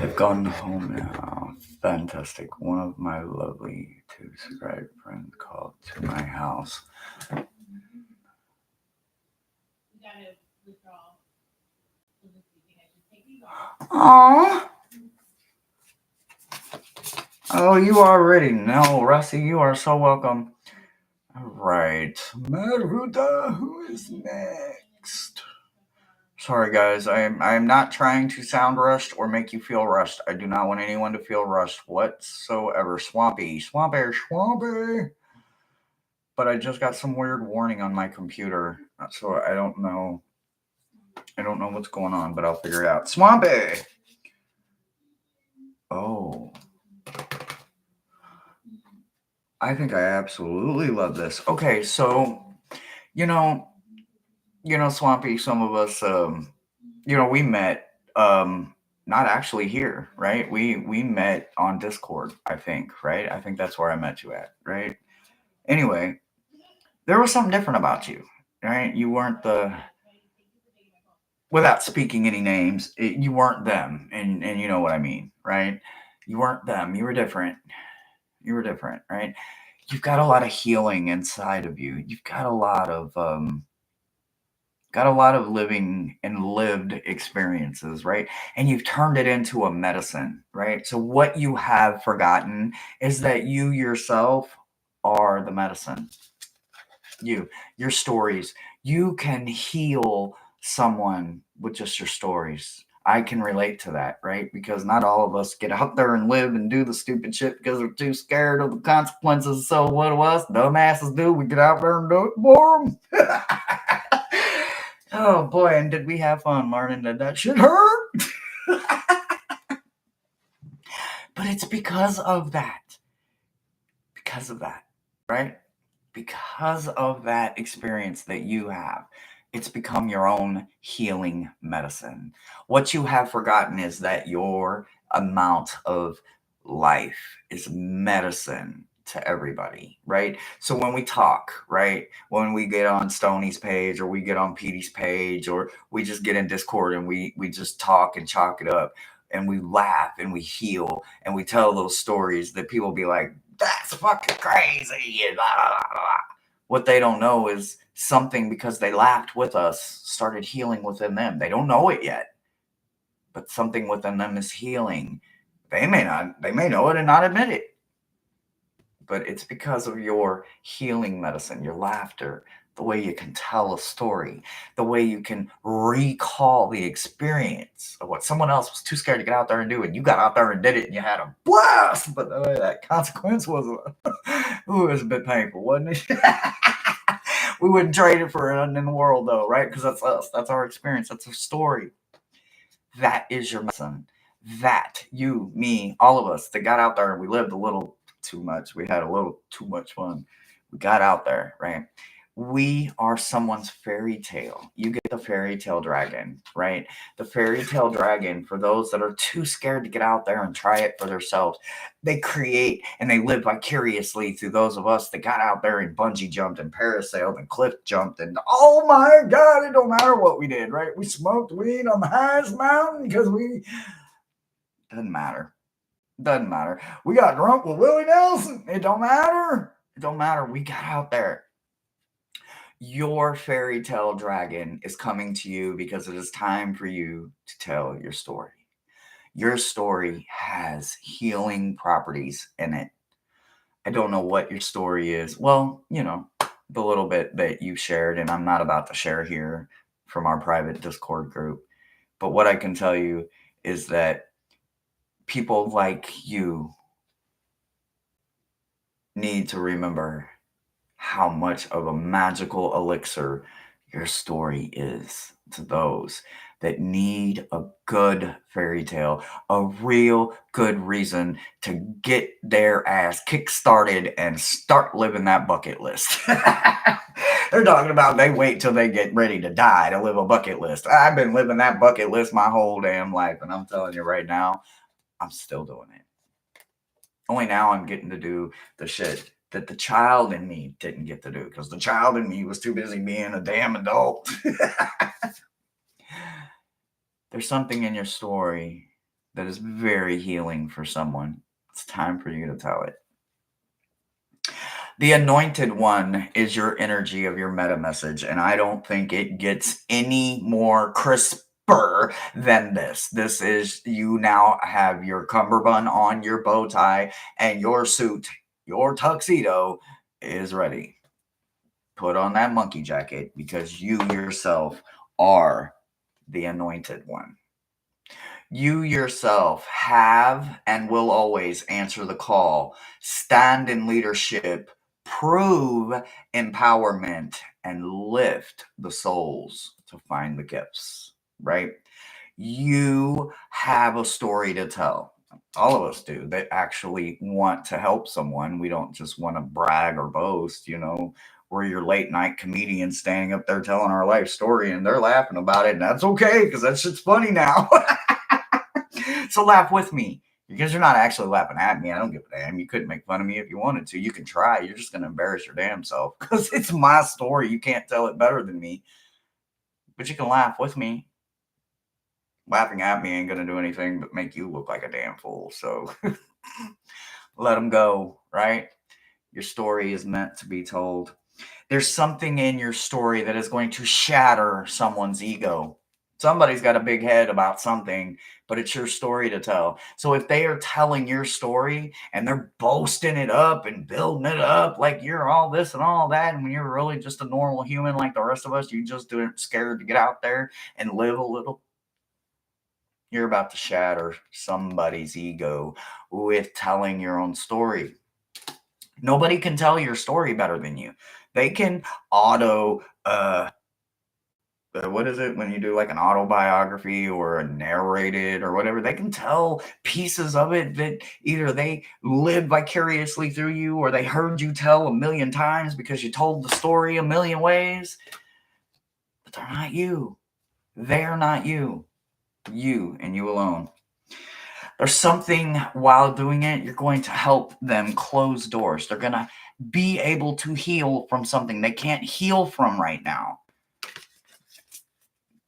They've gone home now. Fantastic. One of my lovely 2 subscribed friends called to my house. Aww. Oh, you already know, Rusty. You are so welcome. All right. Maruda, who is next? Sorry, guys. I'm not trying to sound rushed or make you feel rushed. I do not want anyone to feel rushed whatsoever. Swampy. But I just got some weird warning on my computer, so I don't know. I don't know what's going on, but I'll figure it out. Swampy. Oh. I think I absolutely love this. Okay, so you know, Swampy. Some of us, we met. Not actually here, right? We met on Discord, I think, right? I think that's where I met you at, right? Anyway, there was something different about you, right? You weren't without speaking any names, you weren't them, and you know what I mean, right? You weren't them. You were different. You were different, right? you've got a lot of healing inside of you. You've got a lot of living and lived experiences, right? And you've turned it into a medicine, right? So what you have forgotten is that you yourself are the medicine. Your stories. You can heal someone with just your stories. I can relate to that, right? Because not all of us get out there and live and do the stupid shit because we're too scared of the consequences. So what do us dumbasses do? We get out there and do it for them. Oh boy, and did we have fun learning that shit hurt? But it's because of that. Because of that, right? Because of that experience that you have, it's become your own healing medicine. What you have forgotten is that your amount of life is medicine to everybody, right? So when we talk, right? When we get on Stoney's page or we get on Petey's page or we just get in Discord and we just talk and chalk it up and we laugh and we heal and we tell those stories that people be like, that's fucking crazy. And blah, blah, blah, blah. What they don't know is something, because they laughed with us, started healing within them. They don't know it yet, but something within them is healing. They may know it and not admit it, but it's because of your healing medicine, your laughter, the way you can tell a story, the way you can recall the experience of what someone else was too scared to get out there and do, and you got out there and did it, and you had a blast. But the way that consequence was, it was a bit painful, wasn't it? We wouldn't trade it for nothing in the world, though, right? Because that's us. That's our experience. That's our story. That is your medicine. That you, me, all of us that got out there and we lived a little too much. We had a little too much fun. We got out there, right? We are someone's fairy tale. You get the fairy tale dragon, right? The fairy tale dragon, for those that are too scared to get out there and try it for themselves, they create and they live vicariously through those of us that got out there and bungee jumped and parasailed and cliff jumped. And oh my God, it don't matter what we did, right? We smoked weed on the highest mountain because we. Doesn't matter. Doesn't matter. We got drunk with Willie Nelson. It don't matter. It don't matter. We got out there. Your fairy tale dragon is coming to you because it is time for you to tell your story. Your story has healing properties in it. I don't know what your story is. Well, the little bit that you shared, and I'm not about to share here from our private Discord group. But what I can tell you is that people like you need to remember how much of a magical elixir your story is to those that need a good fairy tale, a real good reason to get their ass kick-started and start living that bucket list. They're talking about they wait till they get ready to die to live a bucket list. I've been living that bucket list my whole damn life, and I'm telling you right now, I'm still doing it. Only now I'm getting to do the shit that the child in me didn't get to do because the child in me was too busy being a damn adult. There's something in your story that is very healing for someone. It's time for you to tell it. The anointed one is your energy of your meta message, and I don't think it gets any more crisper than this. This is, you now have your cummerbund on, your bow tie, and your suit, your tuxedo is ready. Put on that monkey jacket because you yourself are the anointed one. You yourself have and will always answer the call, stand in leadership, prove empowerment, and lift the souls to find the gifts, right? You have a story to tell. All of us do, that actually want to help someone. We don't just want to brag or boast, We're your late night comedians standing up there telling our life story and they're laughing about it. And that's okay because that shit's funny now. So laugh with me because you're not actually laughing at me. I don't give a damn. You couldn't make fun of me if you wanted to. You can try. You're just going to embarrass your damn self because it's my story. You can't tell it better than me. But you can laugh with me. Laughing at me ain't going to do anything but make you look like a damn fool. So let them go, right? Your story is meant to be told. There's something in your story that is going to shatter someone's ego. Somebody's got a big head about something, but it's your story to tell. So if they are telling your story and they're boasting it up and building it up like you're all this and all that, and when you're really just a normal human like the rest of us, you just do it scared to get out there and live a little, you're about to shatter somebody's ego with telling your own story. Nobody can tell your story better than you. They can what is it when you do like an autobiography or a narrated or whatever? They can tell pieces of it that either they lived vicariously through you or they heard you tell a million times because you told the story a million ways. But they're not you. They're not you. You and you alone. There's something while doing it, you're going to help them close doors. They're going to be able to heal from something they can't heal from right now.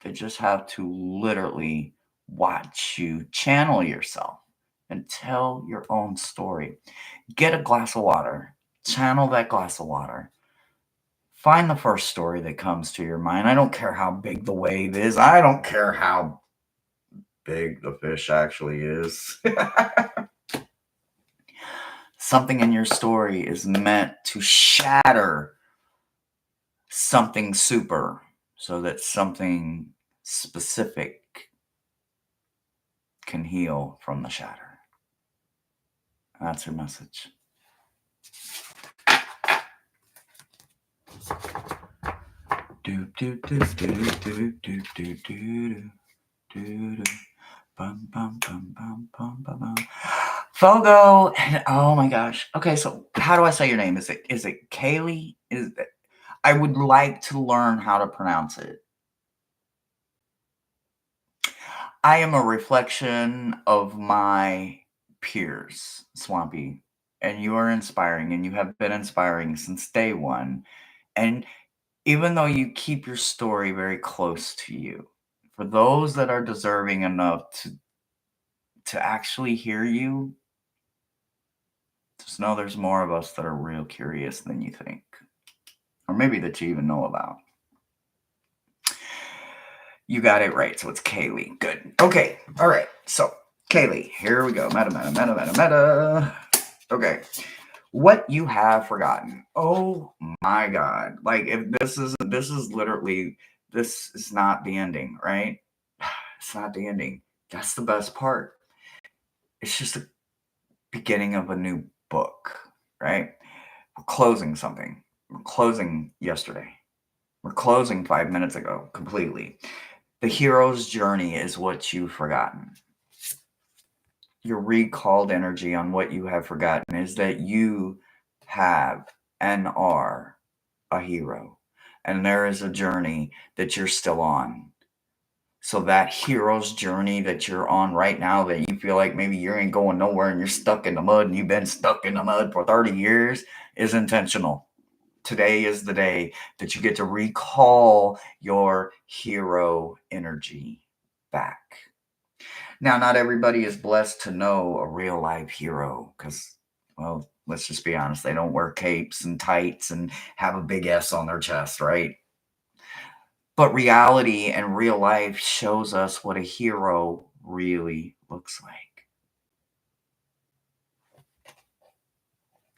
They just have to literally watch you channel yourself and tell your own story. Get a glass of water, channel that glass of water. Find the first story that comes to your mind. I don't care how big the wave is. I don't care how big the fish actually is. Something in your story is meant to shatter something super so that something specific can heal from the shatter. That's your message. Do do do do do do do do do. Bum bum bum bum bum bum bum. Fogo. Oh my gosh. Okay, so how do I say your name? Is it Kaylee? I would like to learn how to pronounce it. I am a reflection of my peers, Swampy, and you are inspiring, and you have been inspiring since day one. And even though you keep your story very close to you, for those that are deserving enough to actually hear you, just know there's more of us that are real curious than you think, or maybe that you even know about. You got it right. So it's Kaylee. Good. Okay. All right. So Kaylee, here we go. Meta. Okay. What you have forgotten. Oh my God. Like if this is literally, this is not the ending, right? It's not the ending. That's the best part. It's just the beginning of a new book, right? We're closing something. We're closing yesterday. We're closing 5 minutes ago completely. The hero's journey is what you've forgotten. Your recalled energy on what you have forgotten is that you have and are a hero. And there is a journey that you're still on. So that hero's journey that you're on right now, that you feel like maybe you ain't going nowhere and you're stuck in the mud and you've been stuck in the mud for 30 years, is intentional. Today is the day that you get to recall your hero energy back. Now, not everybody is blessed to know a real life hero because, well, let's just be honest, they don't wear capes and tights and have a big S on their chest, right? But reality and real life shows us what a hero really looks like.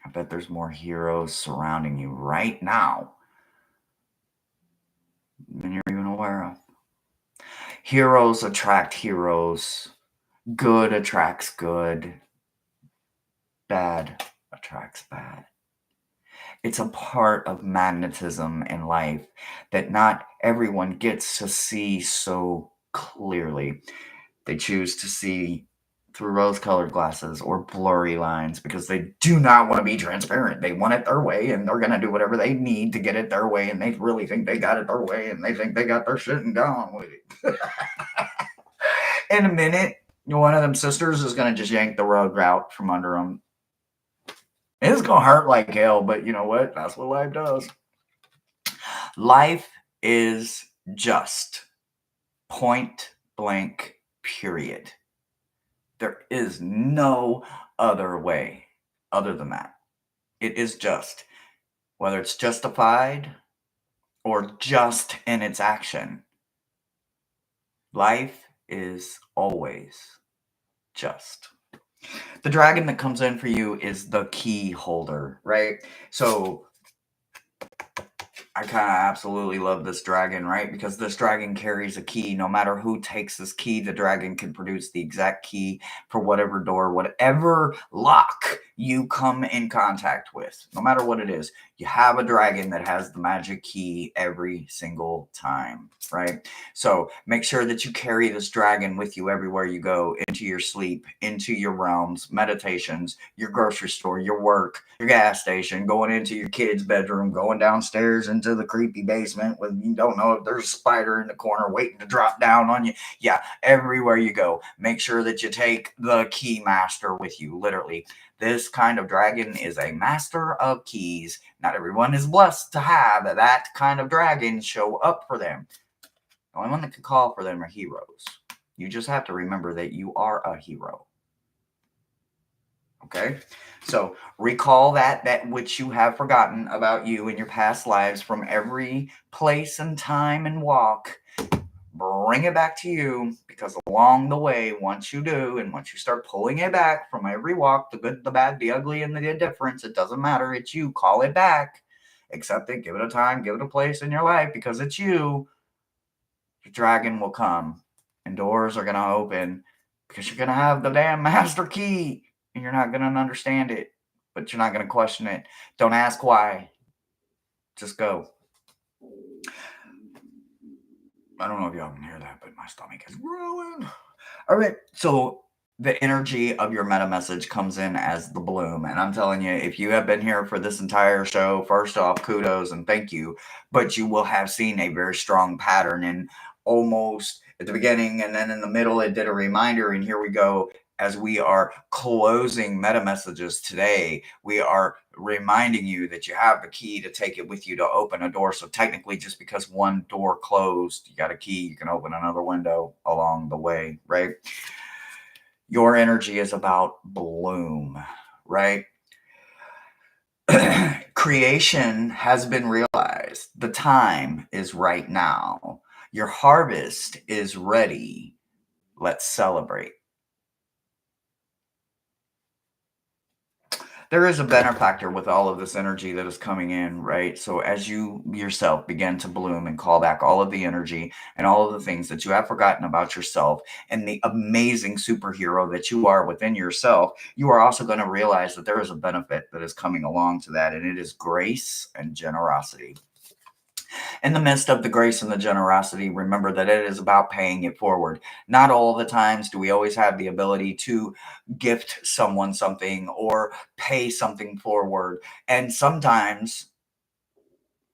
I bet there's more heroes surrounding you right now than you're even aware of. Heroes attract heroes. Good attracts good. Bad attracts bad. It's a part of magnetism in life that not everyone gets to see so clearly. They choose to see through rose-colored glasses or blurry lines because they do not want to be transparent. They want it their way, and they're going to do whatever they need to get it their way, and they really think they got it their way, and they think they got their shit and gone with it. In a minute, one of them sisters is going to just yank the rug out from under them. It's going to hurt like hell, but you know what? That's what life does. Life is just point blank, period. There is no other way other than that. It is just. Whether it's justified or just in its action, life is always just. The dragon that comes in for you is the key holder, right? So I kind of absolutely love this dragon, right? Because this dragon carries a key. No matter who takes this key, the dragon can produce the exact key for whatever door, whatever lock you come in contact with. No matter what it is, you have a dragon that has the magic key every single time, right? So make sure that you carry this dragon with you everywhere you go, into your sleep, into your realms, meditations, your grocery store, your work, your gas station, going into your kid's bedroom, going downstairs into the creepy basement when you don't know if there's a spider in the corner waiting to drop down on you. Yeah, everywhere you go, make sure that you take the key master with you, literally. This kind of dragon is a master of keys. Not everyone is blessed to have that kind of dragon show up for them. The only one that can call for them are heroes. You just have to remember that you are a hero. Okay, so recall that which you have forgotten about you in your past lives from every place and time and walk. Bring it back to you, because along the way, once you do, and once you start pulling it back from every walk, the good, the bad, the ugly, and the indifference, it doesn't matter. It's you. Call it back. Accept it. Give it a time. Give it a place in your life, because it's you. Your dragon will come, and doors are going to open, because you're going to have the damn master key. And you're not going to understand it, but you're not going to question it. Don't ask why. Just go. I don't know if y'all can hear that, but my stomach is growling. All right. So the energy of your meta message comes in as the bloom. And I'm telling you, if you have been here for this entire show, first off, kudos and thank you. But you will have seen a very strong pattern in almost at the beginning, and then in the middle, it did a reminder. And here we go. As we are closing meta messages today, we are reminding you that you have the key to take it with you to open a door. So technically, just because one door closed, you got a key, you can open another window along the way, right? Your energy is about bloom, right? Creation has been realized. The time is right now. Your harvest is ready. Let's celebrate. There is a benefactor with all of this energy that is coming in, right? So as you yourself begin to bloom and call back all of the energy and all of the things that you have forgotten about yourself and the amazing superhero that you are within yourself, you are also going to realize that there is a benefit that is coming along to that, and it is grace and generosity. In the midst of the grace and the generosity, remember that it is about paying it forward. Not all the times do we always have the ability to gift someone something or pay something forward. And sometimes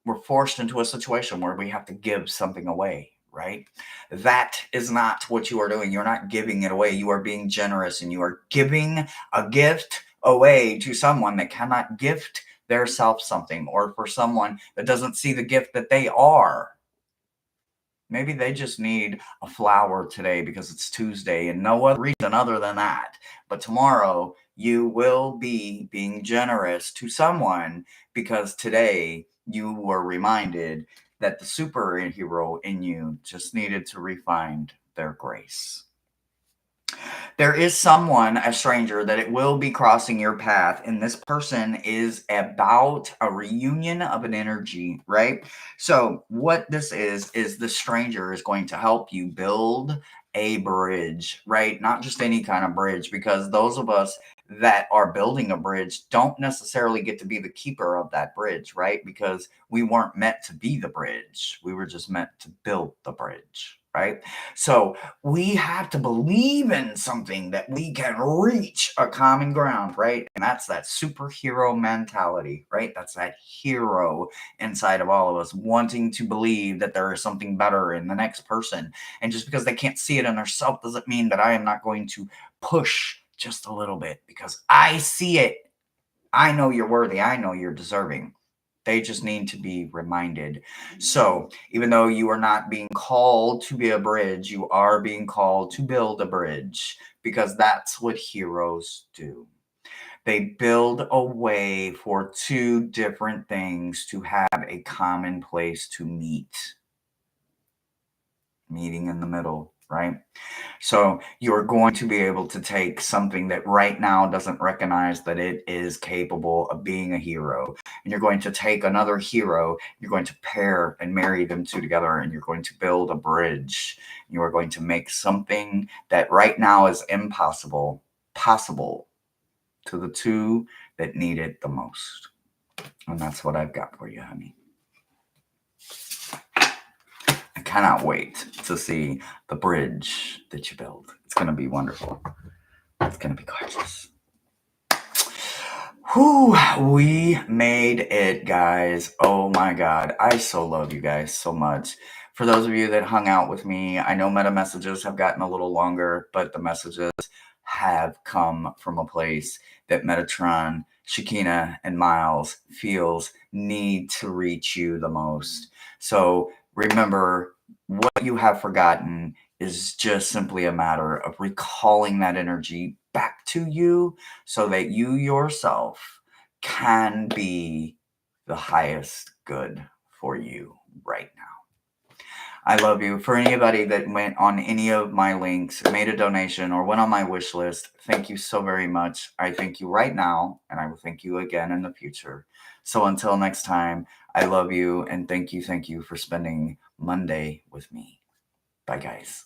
we're forced into a situation where we have to give something away, right? That is not what you are doing. You're not giving it away. You are being generous, and you are giving a gift away to someone that cannot gift their self something, or for someone that doesn't see the gift that they are. Maybe they just need a flower today because it's Tuesday and no other reason other than that. But tomorrow you will be being generous to someone because today you were reminded that the superhero in you just needed to refine their grace. There is someone, a stranger, that it will be crossing your path, and this person is about a reunion of an energy, right? So what this is the stranger is going to help you build a bridge, right? Not just any kind of bridge, because those of us that are building a bridge don't necessarily get to be the keeper of that bridge, right? Because we weren't meant to be the bridge. We were just meant to build the bridge, right? So we have to believe in something that we can reach a common ground, right? And that's that superhero mentality, right? That's that hero inside of all of us wanting to believe that there is something better in the next person. And just because they can't see it in themselves doesn't mean that I am not going to push just a little bit, because I see it. I know you're worthy. I know you're deserving. They just need to be reminded. So even though you are not being called to be a bridge, you are being called to build a bridge, because that's what heroes do. They build a way for two different things to have a common place to meet. Meeting in the middle, right? So you're going to be able to take something that right now doesn't recognize that it is capable of being a hero. And you're going to take another hero, you're going to pair and marry them two together, and you're going to build a bridge. You are going to make something that right now is impossible, possible to the two that need it the most. And that's what I've got for you, honey. I cannot wait to see the bridge that you build. It's going to be wonderful. It's going to be gorgeous. Whew, we made it, guys. Oh my God. I so love you guys so much. For those of you that hung out with me, I know meta messages have gotten a little longer, but the messages have come from a place that Metatron, Shakina, and Miles feels need to reach you the most. So remember, what you have forgotten is just simply a matter of recalling that energy back to you so that you yourself can be the highest good for you right now. I love you. For anybody that went on any of my links, made a donation, or went on my wish list, thank you so very much. I thank you right now, and I will thank you again in the future. So until next time, I love you, and thank you for spending Monday with me. Bye, guys.